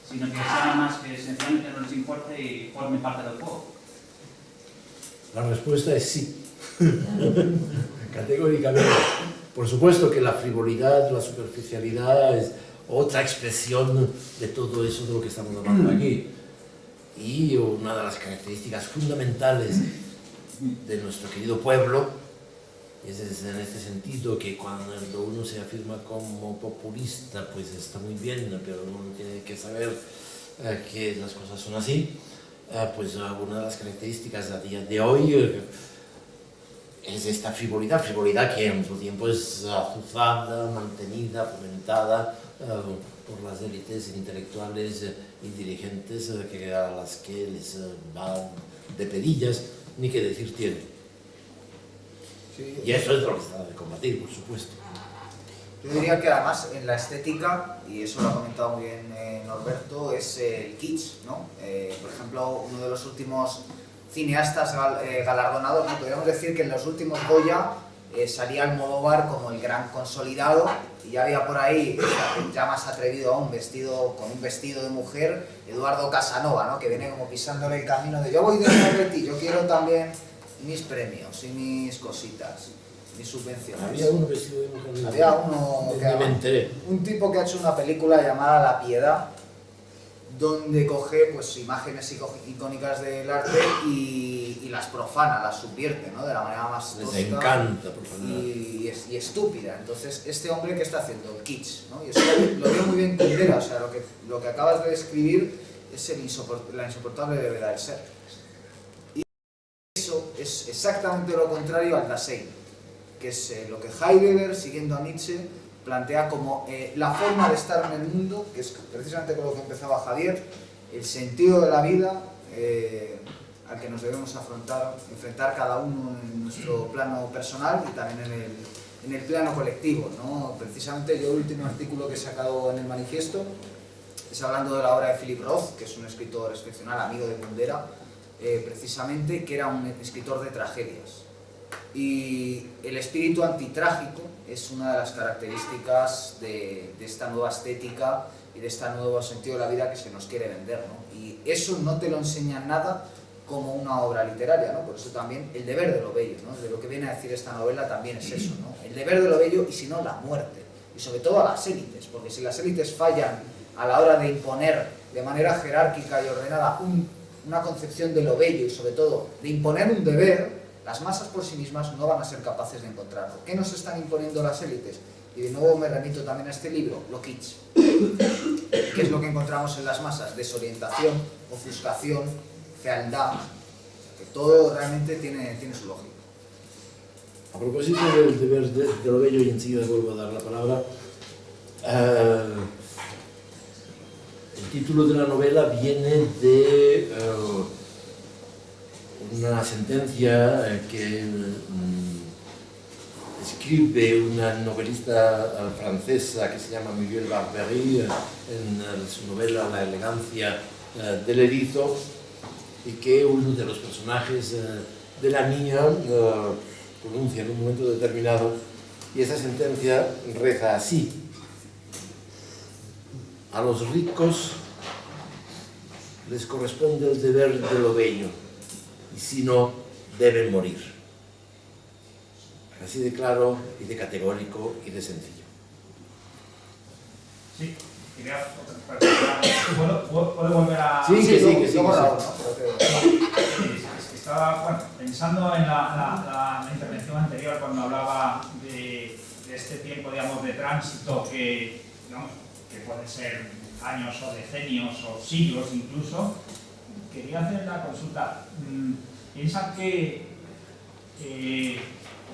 sino que sea más que sencillamente no les importe y formen parte del juego. La respuesta es sí. Categóricamente. Por supuesto que la frivolidad, la superficialidad es otra expresión de todo eso de lo que estamos hablando aquí. Y una de las características fundamentales de nuestro querido pueblo es en este sentido que cuando uno se afirma como populista, pues está muy bien, pero uno tiene que saber que las cosas son así. Pues una de las características a día de hoy es esta frivolidad que en su tiempo es azuzada, mantenida, fomentada por las élites intelectuales y dirigentes a las que les van de pedillas, ni que decir tiene. Sí. Y eso es lo que se ha de combatir, por supuesto. Yo diría que además en la estética, y eso lo ha comentado muy bien Norberto, es el kitsch, ¿no? Por ejemplo, uno de los últimos cineastas galardonados, ¿no? Podríamos decir que en los últimos Goya salía Almodóvar como el gran consolidado, y ya había por ahí, ya más atrevido aún, con un vestido de mujer, Eduardo Casanova, ¿no? Que viene como pisándole el camino de yo voy detrás de ti, yo quiero también mis premios y mis cositas, mis subvenciones. Había uno vestido de mujer. Había uno un tipo que ha hecho una película llamada La Piedad, donde coge pues imágenes icónicas del arte y las profana, las subvierte, ¿no? De la manera más les encanta profanar y estúpida. Entonces este hombre, ¿qué está haciendo? El kitsch, ¿no? Y eso lo veo muy bien Kundera, o sea, lo que acabas de describir es la insoportable brevedad del ser. Y eso es exactamente lo contrario al Dasein, que es lo que Heidegger, siguiendo a Nietzsche, plantea como la forma de estar en el mundo, que es precisamente con lo que empezaba Javier, el sentido de la vida al que nos debemos enfrentar cada uno en nuestro plano personal y también en el plano colectivo, ¿no? Precisamente yo el último artículo que he sacado en el manifiesto es hablando de la obra de Philip Roth, que es un escritor excepcional, amigo de Kundera, precisamente, que era un escritor de tragedias. Y el espíritu antitrágico es una de las características de esta nueva estética y de este nuevo sentido de la vida que se nos quiere vender, ¿no? Y eso no te lo enseña nada como una obra literaria, ¿no? Por eso también el deber de lo bello, ¿no? De lo que viene a decir esta novela también es eso, ¿no? El deber de lo bello y si no la muerte, y sobre todo a las élites, porque si las élites fallan a la hora de imponer de manera jerárquica y ordenada una concepción de lo bello y sobre todo de imponer un deber, las masas por sí mismas no van a ser capaces de encontrarlo. ¿Qué nos están imponiendo las élites? Y de nuevo me remito también a este libro, lo kitsch. ¿Qué es lo que encontramos en las masas? Desorientación, ofuscación, fealdad, que todo realmente tiene su lógica. A propósito del deber de lo bello, y enseguida vuelvo a dar la palabra, el título de la novela viene de una sentencia que escribe una novelista francesa que se llama Muriel Barbery en su novela La elegancia del erizo, y que uno de los personajes de la niña pronuncia en un momento determinado, y esa sentencia reza así: a los ricos les corresponde el deber de lo bello, y si no, deben morir. Así de claro y de categórico y de sencillo. Sí, quería ¿Puedo volver a...? Sí, que sí. Estaba pensando en la intervención anterior, cuando hablaba de este tiempo, digamos, de tránsito que puede ser años o decenios o siglos incluso. Quería hacer la consulta. ¿Piensan que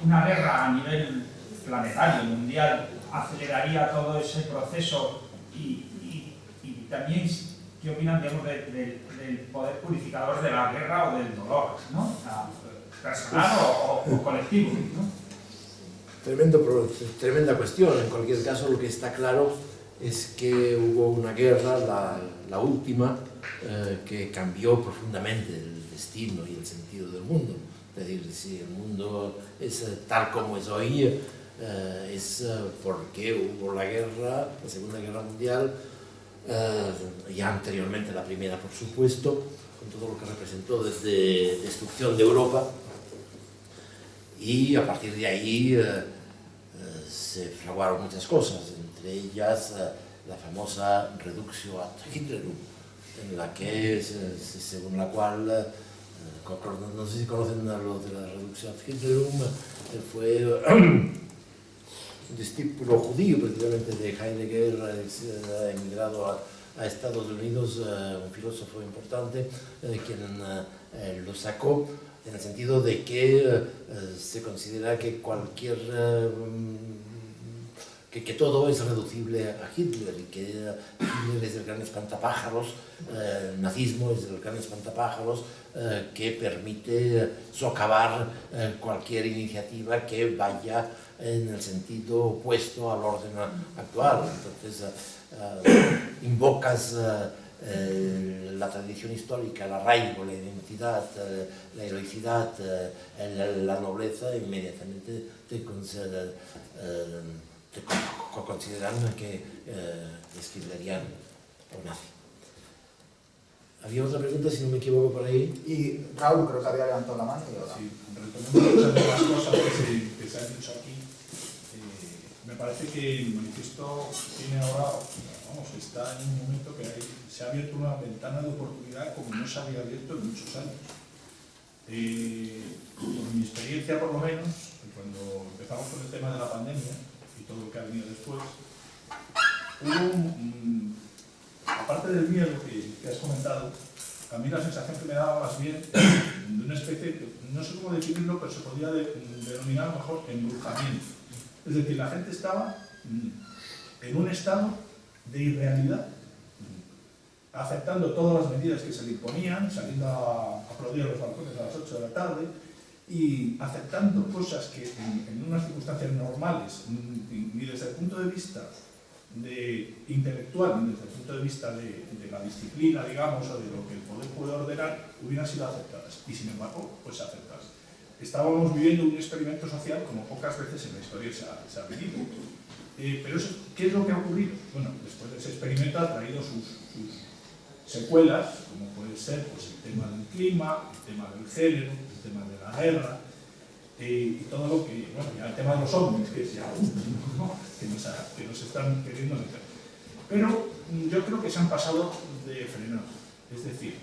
una guerra a nivel planetario, mundial, aceleraría todo ese proceso? Y también, ¿qué opinan, digamos, del poder purificador de la guerra o del dolor, ¿no? O sea, personal o colectivo, ¿no? Tremenda cuestión. En cualquier caso, lo que está claro es que hubo una guerra, la última, que cambió profundamente el destino y el sentido del mundo. Es decir, si el mundo es tal como es hoy, es porque hubo la Segunda Guerra Mundial, ya anteriormente la Primera, por supuesto, con todo lo que representó desde destrucción de Europa, y a partir de ahí se fraguaron muchas cosas, entre ellas la famosa Reductio ad Hitlerum, en la que, según la cual, no sé si conocen lo de la Reductio ad Hitlerum, fue un discípulo judío precisamente de Heidegger, emigrado a Estados Unidos, un filósofo importante, quien lo sacó, en el sentido de que se considera que que todo es reducible a Hitler, y que Hitler es el gran espantapájaros, el nazismo es el gran espantapájaros que permite socavar cualquier iniciativa que vaya en el sentido opuesto al orden actual. Entonces invocas la tradición histórica, el arraigo, la identidad, la heroicidad, la nobleza, e inmediatamente te consideran que es hitleriano o nazi. Había otra pregunta, si no me equivoco, por ahí. Y Raúl creo que había levantado la mano. Y ahora. Sí, retomando muchas de las cosas que se han dicho aquí, me parece que el manifiesto tiene ahora, está en un momento que se ha abierto una ventana de oportunidad como no se había abierto en muchos años. Por mi experiencia, por lo menos, cuando empezamos con el tema de la pandemia y todo lo que ha venido después, hubo aparte del miedo que has comentado, a mí la sensación que me daba más bien de una especie, no sé cómo definirlo, pero se podría denominar mejor embrujamiento. Es decir, la gente estaba en un estado de irrealidad, aceptando todas las medidas que se le imponían, saliendo a aplaudir a los balcones a las 8 de la tarde, y aceptando cosas que en unas circunstancias normales, ni desde el punto de vista intelectual, ni desde el punto de vista de la disciplina, digamos, o de lo que el poder puede ordenar, hubieran sido aceptadas. Y sin embargo, pues aceptadas. Estábamos viviendo un experimento social como pocas veces en la historia se ha vivido. Pero ¿qué es lo que ha ocurrido? Bueno, después de ese experimento ha traído sus secuelas, como puede ser pues, el tema del clima, el tema del género, el tema de la guerra, y todo lo que, bueno, ya el tema de los ovnis, que es ya ¿no? que nos están queriendo meter. Pero yo creo que se han pasado de frenado. Es decir,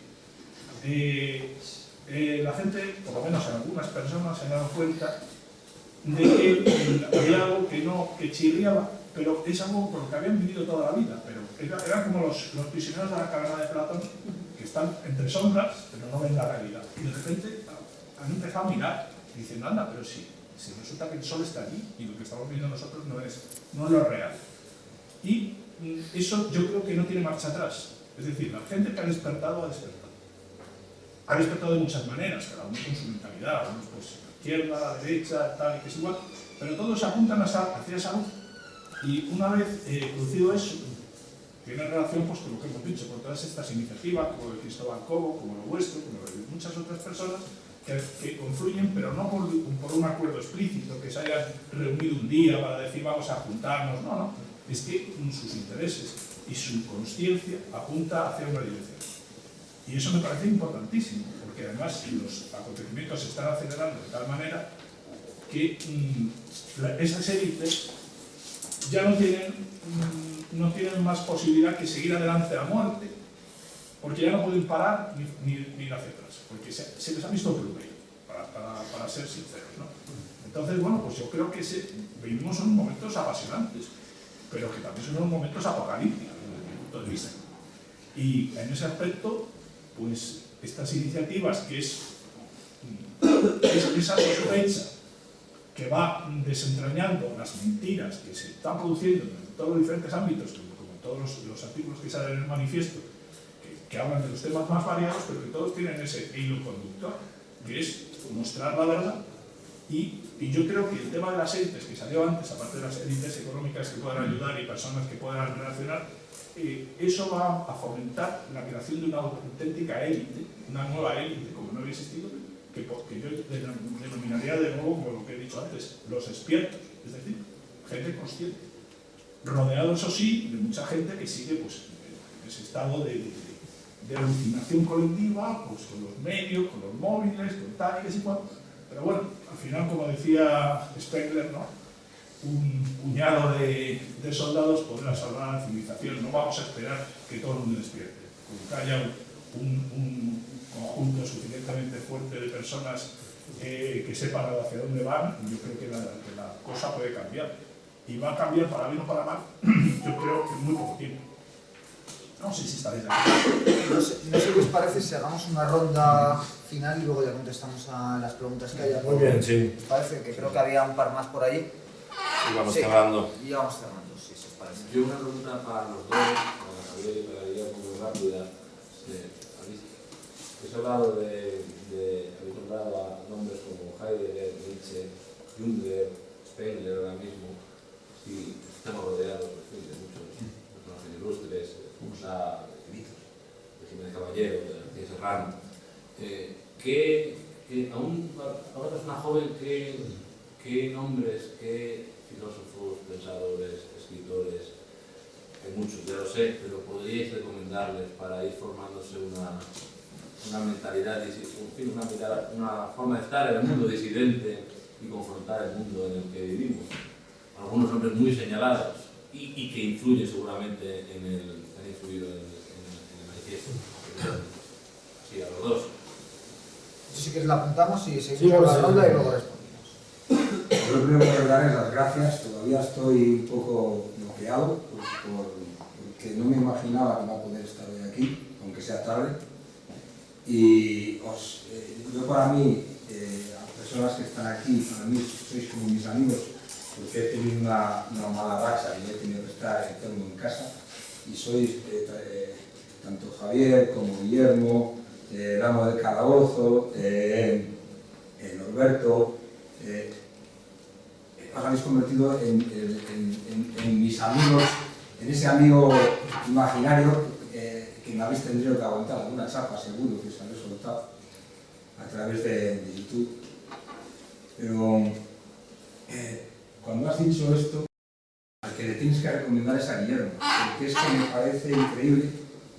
la gente, por lo menos algunas personas, se han dado cuenta de que había algo que chirriaba, pero es algo por lo que habían vivido toda la vida. Pero eran como los prisioneros de la caverna de Platón, que están entre sombras, pero no ven la realidad. Y de repente han empezado a mirar, diciendo, anda, pero sí, Si resulta que el sol está allí y lo que estamos viendo nosotros no es lo real. Y eso yo creo que no tiene marcha atrás. Es decir, la gente que ha despertado, ha despertado. Ha despertado de muchas maneras, cada uno con su mentalidad, unos pues izquierda, la derecha, tal y que es igual, pero todos apuntan hacia esa luz. Y una vez producido eso, tiene relación pues, con lo que hemos dicho, con todas estas iniciativas, como el Cristóbal Cobo, como lo vuestro, como lo de muchas otras personas, que confluyen, pero no por un acuerdo explícito, que se hayan reunido un día para decir vamos a juntarnos, no, es que sus intereses y su consciencia apunta hacia una dirección. Y eso me parece importantísimo, porque además los acontecimientos se están acelerando de tal manera que esas élites ya no tienen más posibilidad que seguir adelante a muerte, porque ya no pueden parar ni ir hacia atrás, porque se les ha visto plumero, para ser sinceros, ¿no? Entonces, bueno, pues yo creo que vivimos en momentos apasionantes, pero que también son unos momentos apocalípticos desde mi punto de vista. Y en ese aspecto, pues estas iniciativas, que es esa sospecha que va desentrañando las mentiras que se están produciendo en todos los diferentes ámbitos, como todos los artículos que salen en el manifiesto, que hablan de los temas más variados, pero que todos tienen ese hilo conductor, que es mostrar la verdad. Y yo creo que el tema de las élites que salió antes, aparte de las élites económicas que puedan ayudar y personas que puedan relacionar, eso va a fomentar la creación de una auténtica élite, una nueva élite, como no había existido, que yo denominaría de nuevo, como lo que he dicho antes, los expertos, es decir, gente consciente, rodeado, eso sí, de mucha gente que sigue pues, en ese estado de alucinación colectiva, pues con los medios, con los móviles, con tal y que igual. Pero bueno, al final, como decía Spengler, ¿no? Un puñado de soldados podrá salvar a la civilización. No vamos a esperar que todo el mundo despierte. Como que haya un conjunto suficientemente fuerte de personas que sepan hacia dónde van, yo creo que la cosa puede cambiar. Y va a cambiar para bien o para mal, yo creo que en muy poco tiempo. No sé si estaréis de acuerdo. No sé qué os parece si hagamos una ronda final y luego ya contestamos a las preguntas que haya. Muy bien, sí. ¿Os parece? Que creo que había un par más por ahí. Y vamos cerrando. Y vamos cerrando, sí, si os parece. Yo una pregunta para los dos, para Javier y para Guillermo, muy rápida. Habéis hablado habéis nombrado a nombres como Heidegger, Nietzsche, Junger, Spengler ahora mismo, y estamos rodeados de muchos personajes ilustres, Fusa, de Jiménez Caballero, de García Serrano. A una persona joven, ¿qué nombres, qué filósofos, pensadores, escritores, hay muchos, ya lo sé, pero podríais recomendarles para ir formándose una mentalidad, una forma de estar en el mundo disidente y confrontar el mundo en el que vivimos? Algunos nombres muy señalados y que influyen seguramente han influido en el manifiesto. Sí, a los dos. Si quieres la apuntamos y seguimos con la ronda y luego respondemos. Yo lo primero que darles las gracias. Todavía estoy un poco bloqueado porque no me imaginaba que iba a poder estar hoy aquí, aunque sea tarde. Y yo para mí, las personas que están aquí, para mí sois como mis amigos, porque he tenido una mala racha y he tenido que estar enfermo en casa. Y sois tanto Javier como Guillermo, Ramo del Calabozo, Norberto, os habéis convertido en mis amigos, en ese amigo imaginario que me habéis tenido que aguantar alguna chapa, seguro que os habéis soltado a través de YouTube. Pero cuando has dicho esto, al que le tienes que recomendar es a Guillermo, porque es que me parece increíble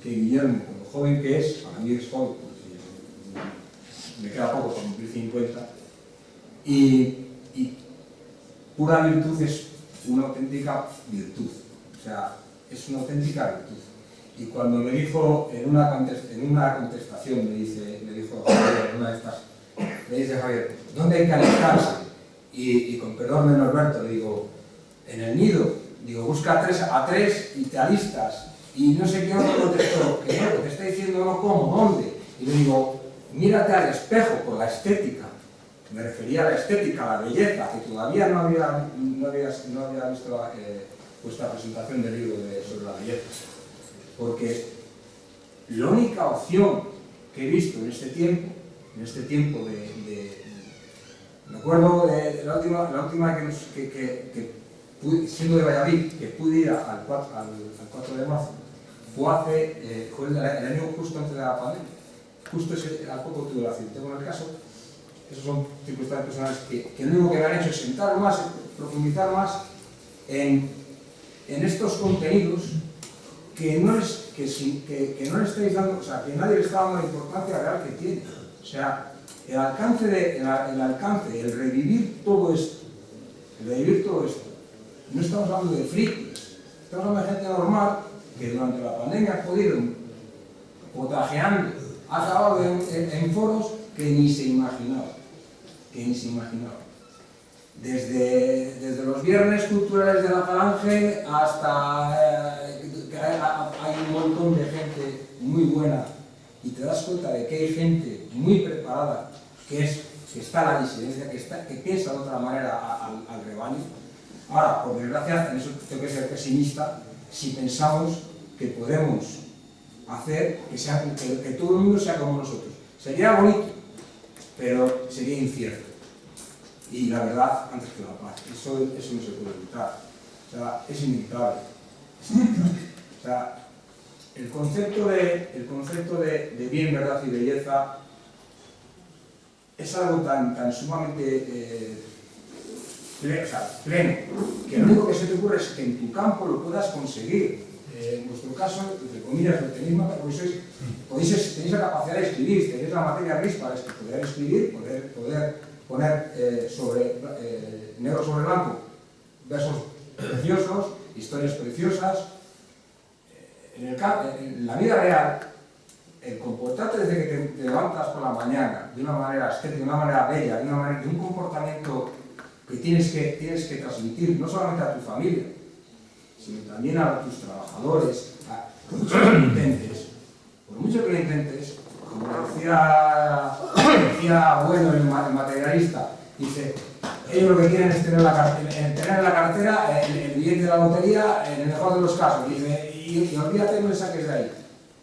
que Guillermo, con lo joven que es, para mí es joven, me queda poco para cumplir 50, y pura virtud es una auténtica virtud, o sea, es una auténtica virtud. Y cuando me dijo en una contestación, me dijo Javier, en una de estas, me dice Javier, ¿dónde hay que alistarse? Y con perdón de Norberto le digo, en el nido, digo, busca a tres y te alistas. Y no sé qué otro contestó, que no, que te está diciendo no cómo, dónde. Y le digo, mírate al espejo por la estética, Me refería a la estética, a la belleza, que todavía no había visto vuestra presentación del libro sobre la belleza. Porque la única opción que he visto en este tiempo me acuerdo de la última que siendo de Valladolid, que pude ir al 4 de marzo, fue el año justo antes de la pandemia. Justo al poco tuve el accidente con el caso. Esas son circunstancias personales que lo único que me han hecho es sentar más, profundizar más en estos contenidos que no le estáis dando, o sea, que nadie le está dando la importancia real que tiene. O sea, el alcance, el revivir todo esto. No estamos hablando de frikis, estamos hablando de gente normal que durante la pandemia ha podido, potajeando, ha acabado en foros que ni se imaginaba. Desde los viernes culturales de la Falange hasta que hay un montón de gente muy buena y te das cuenta de que hay gente muy preparada que está en la disidencia, que piensa de otra manera al rebaño. Ahora, por desgracia, en eso tengo que ser pesimista, si pensamos que podemos hacer que todo el mundo sea como nosotros. Sería bonito, pero sería incierto. Y la verdad, antes que la paz. Eso no se puede evitar. O sea, es inevitable. O sea, el concepto de bien, verdad y belleza es algo tan sumamente pleno, que lo único que se te ocurre es que en tu campo lo puedas conseguir. En vuestro caso, entre comillas, lo tenéis, tenéis la capacidad de escribir, tenéis la materia gris para poder escribir, poder poner negro sobre blanco versos preciosos, historias preciosas. En la vida real, el comportarte desde que te levantas por la mañana de una manera estética, de una manera bella, de un comportamiento que tienes que transmitir no solamente a tu familia, sino también a tus trabajadores, por mucho que lo intentes, como decía Bueno, el materialista, dice, ellos lo que quieren es tener en la cartera el billete de la lotería en el mejor de los casos, dice, y olvídate, no le saques de ahí.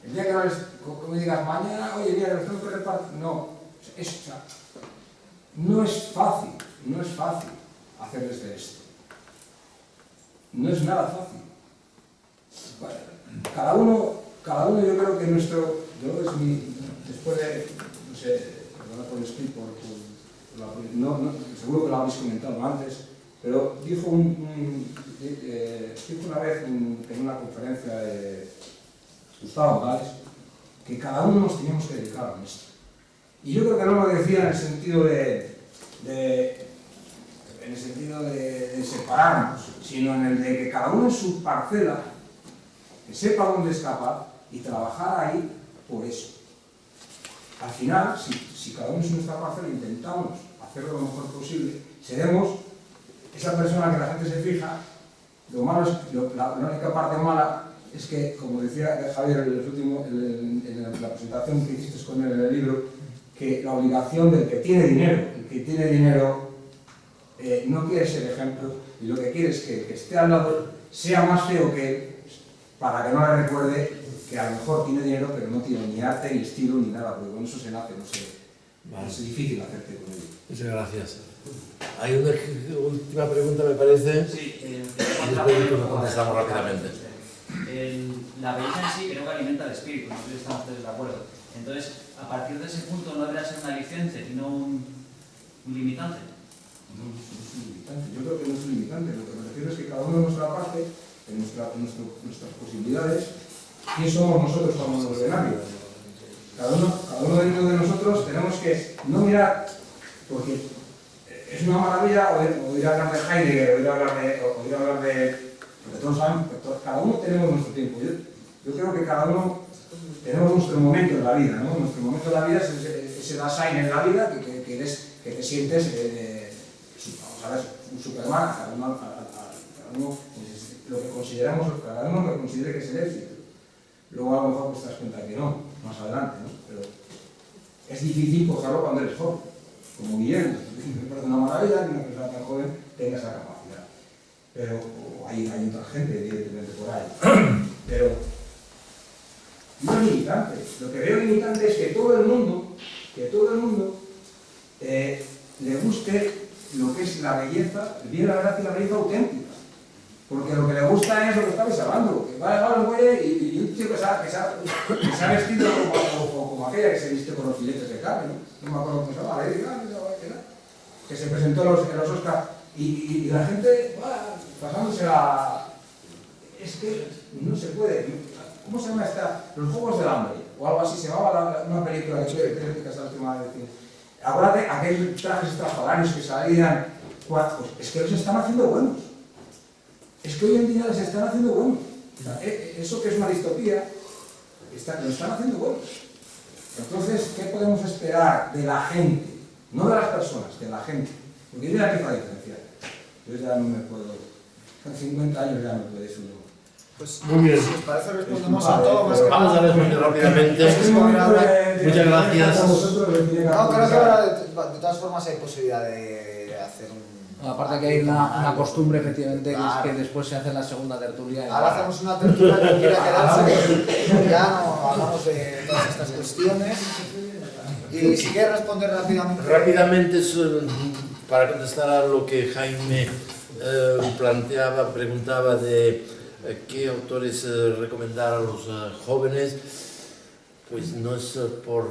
El día que no les, como digas, mañana, oye, mira, los tengo que repartir, no, no es fácil hacerles de esto. No es nada fácil. Bueno, cada uno yo creo que después de, no sé, perdona por el script, seguro que lo habéis comentado antes, pero dijo una vez en una conferencia de Gustavo Gales que cada uno nos teníamos que dedicar a esto. Y yo creo que no lo decía en el sentido de separarnos, sino en el de que cada uno en su parcela, que sepa dónde escapar y trabajar ahí por eso. Al final, si cada uno en nuestra parcela intentamos hacerlo lo mejor posible, seremos esa persona que la gente se fija. Lo malo es, la única parte mala es que, como decía Javier en la presentación que hiciste con él en el libro, que la obligación del que tiene dinero, no quiere ser ejemplo y lo que quiere es que esté al lado sea más feo que él, para que no le recuerde que a lo mejor tiene dinero pero no tiene ni arte, ni estilo, ni nada, porque con eso se nace, no sé, vale. Es difícil hacerte con ello. Muchas gracias. Hay una última pregunta, me parece. Sí, y después lo contestamos rápidamente. La belleza en sí creo que alimenta el espíritu, no sé si están ustedes de acuerdo. Entonces, a partir de ese punto no debería ser un aliciente, sino un limitante. No es un limitante. Yo creo que no es un limitante. Lo que me refiero es que cada uno de nuestra parte, en nuestras posibilidades, ¿quién somos nosotros como los ordinarios? Cada uno de nosotros tenemos que no mirar, porque es una maravilla oír hablar de Heidegger, oír hablar de todos saben, cada uno tenemos nuestro tiempo. Yo creo que cada uno tenemos nuestro momento en la vida, ¿no? Nuestro momento en la vida es ese Dasein en la vida que te sientes ¿sabes? Un Superman, cada uno lo que consideramos, cada uno lo que considere que es el éxito. Luego a lo mejor te das cuenta que no, más adelante, ¿no? Pero es difícil cogerlo cuando eres joven. como Guillermo. Me parece una maravilla que una persona tan joven tenga esa capacidad. Pero hay otra gente, evidentemente, por ahí. Pero no es limitante. Lo que veo limitante es que todo el mundo le guste lo que es la belleza, el bien, la verdad y la belleza auténtica. Porque lo que le gusta es lo que estabais hablando, que vale, güey, y un tío que se ha vestido como aquella que se viste con los filetes de carne, ¿no? No me acuerdo cómo se llama, Lady Gaga, que se presentó en los Oscars, y la gente va pasándose la... Es que no se puede... ¿Cómo se llama esta? Los Juegos del Hambre, o algo así, se llamaba una película que creo que es la última vez. Acuérdate, aquellos trajes estrafalarios que salían, pues es que los están haciendo buenos. Es que hoy en día les están haciendo buenos. Eso que es una distopía, lo están haciendo buenos. Entonces, ¿qué podemos esperar de la gente? No de las personas, de la gente. Porque yo ya empiezo a diferenciar. Yo ya no me puedo... Con 50 años ya no puedes uno. Pues, muy bien. Si os parece, respondemos a todo. Más que vamos a responder rápidamente. Muchas gracias. No, creo que ahora de todas formas hay posibilidad de hacer un... Aparte que hay una costumbre, efectivamente, que es que después se hace la segunda tertulia. Ahora hacemos una tertulia que quiera quedarse, ya no hablamos de todas estas cuestiones. Y si quieres responder rápidamente... Rápidamente, para contestar a lo que Jaime preguntaba de qué autores recomendar a los jóvenes, pues no es por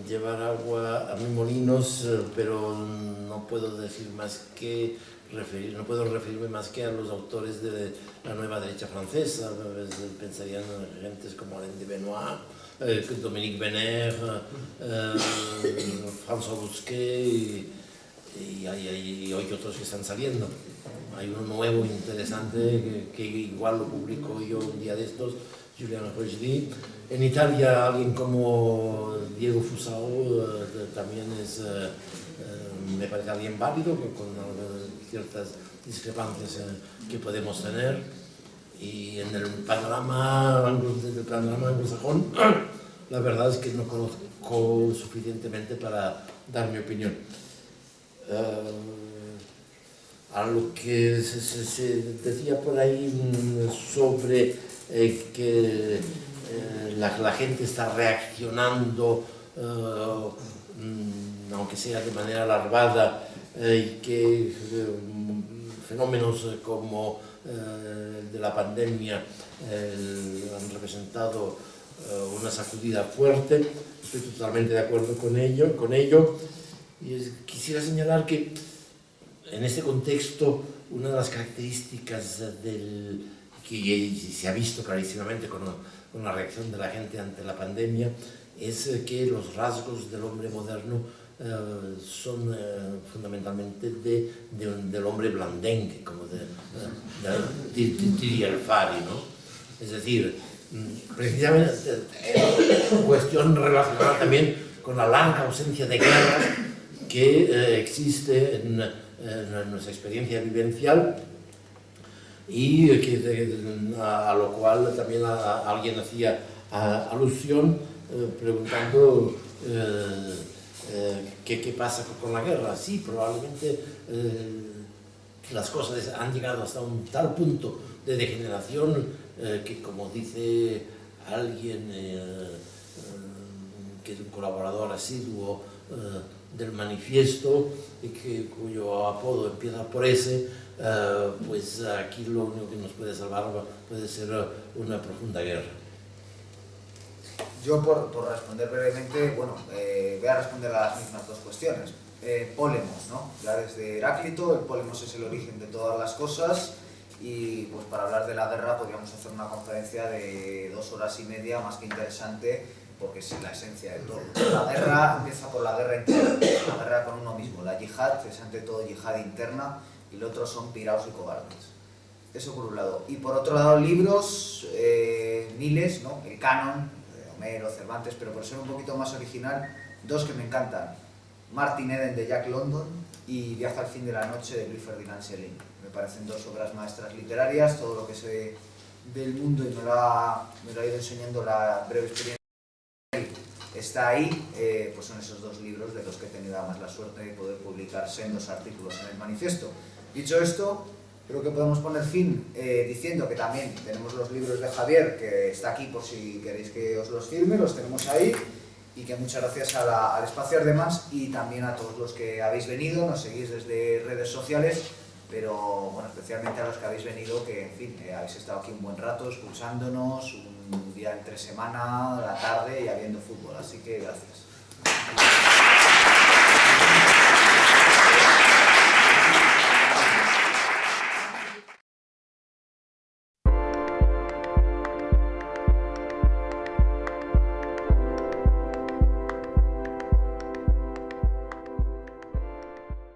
llevar agua a mis molinos, pero no puedo decir más que no puedo referirme más que a los autores de la nueva derecha francesa. Pensarían en gentes como Alain de Benoit, Dominique Venner, François Bousquet, y hay otros que están saliendo. Hay uno nuevo interesante que igual lo publico yo un día de estos, Julien Rochely. En Italia alguien como Diego Fusao también me parece alguien válido, con ciertas discrepancias que podemos tener. Y en el panorama anglosajón, la verdad es que no conozco suficientemente para dar mi opinión. A lo que se decía por ahí sobre que la gente está reaccionando, aunque sea de manera alarmada, y que fenómenos como el de la pandemia han representado una sacudida fuerte. Estoy totalmente de acuerdo con ello. Y quisiera señalar que en este contexto una de las características que se ha visto clarísimamente con la reacción de la gente ante la pandemia es que los rasgos del hombre moderno son fundamentalmente del hombre blandengue, como diría el Fari, ¿no? Es decir, precisamente cuestión relacionada también con la larga ausencia de guerras que existe en nuestra experiencia vivencial, y a lo cual también alguien hacía alusión preguntando qué pasa con la guerra. Sí, probablemente las cosas han llegado hasta un tal punto de degeneración que, como dice alguien que es un colaborador asiduo del manifiesto y cuyo apodo empieza por ese, pues aquí lo único que nos puede salvar puede ser una profunda guerra. Yo, por responder brevemente, bueno, voy a responder a las mismas dos cuestiones. Pólemos, ¿no? Ya desde Heráclito, el pólemos es el origen de todas las cosas, y pues para hablar de la guerra podríamos hacer una conferencia de 2 horas y media, más que interesante, porque es la esencia de todo. La guerra empieza por la guerra interna, la guerra con uno mismo. La yihad es ante todo yihad interna, y lo otro son piraos y cobardes. Eso por un lado. Y por otro lado, libros, miles, ¿no? El canon, Homero, Cervantes, pero por ser un poquito más original, 2 que me encantan: Martin Eden, de Jack London, y Viaje al fin de la noche, de Louis Ferdinand Céline. Me parecen 2 obras maestras literarias. Todo lo que sé del mundo, y me lo ha ido enseñando la breve experiencia, está ahí, pues son esos 2 libros de los que he tenido además la suerte de poder publicar sendos artículos en el manifiesto. Dicho esto, creo que podemos poner fin diciendo que también tenemos los libros de Javier, que está aquí por si queréis que os los firme, los tenemos ahí, y que muchas gracias al Espacio Ardemans y también a todos los que habéis venido, nos seguís desde redes sociales, pero bueno, especialmente a los que habéis venido, que en fin, habéis estado aquí un buen rato escuchándonos, un día entre semana, la tarde y habiendo fútbol, así que gracias.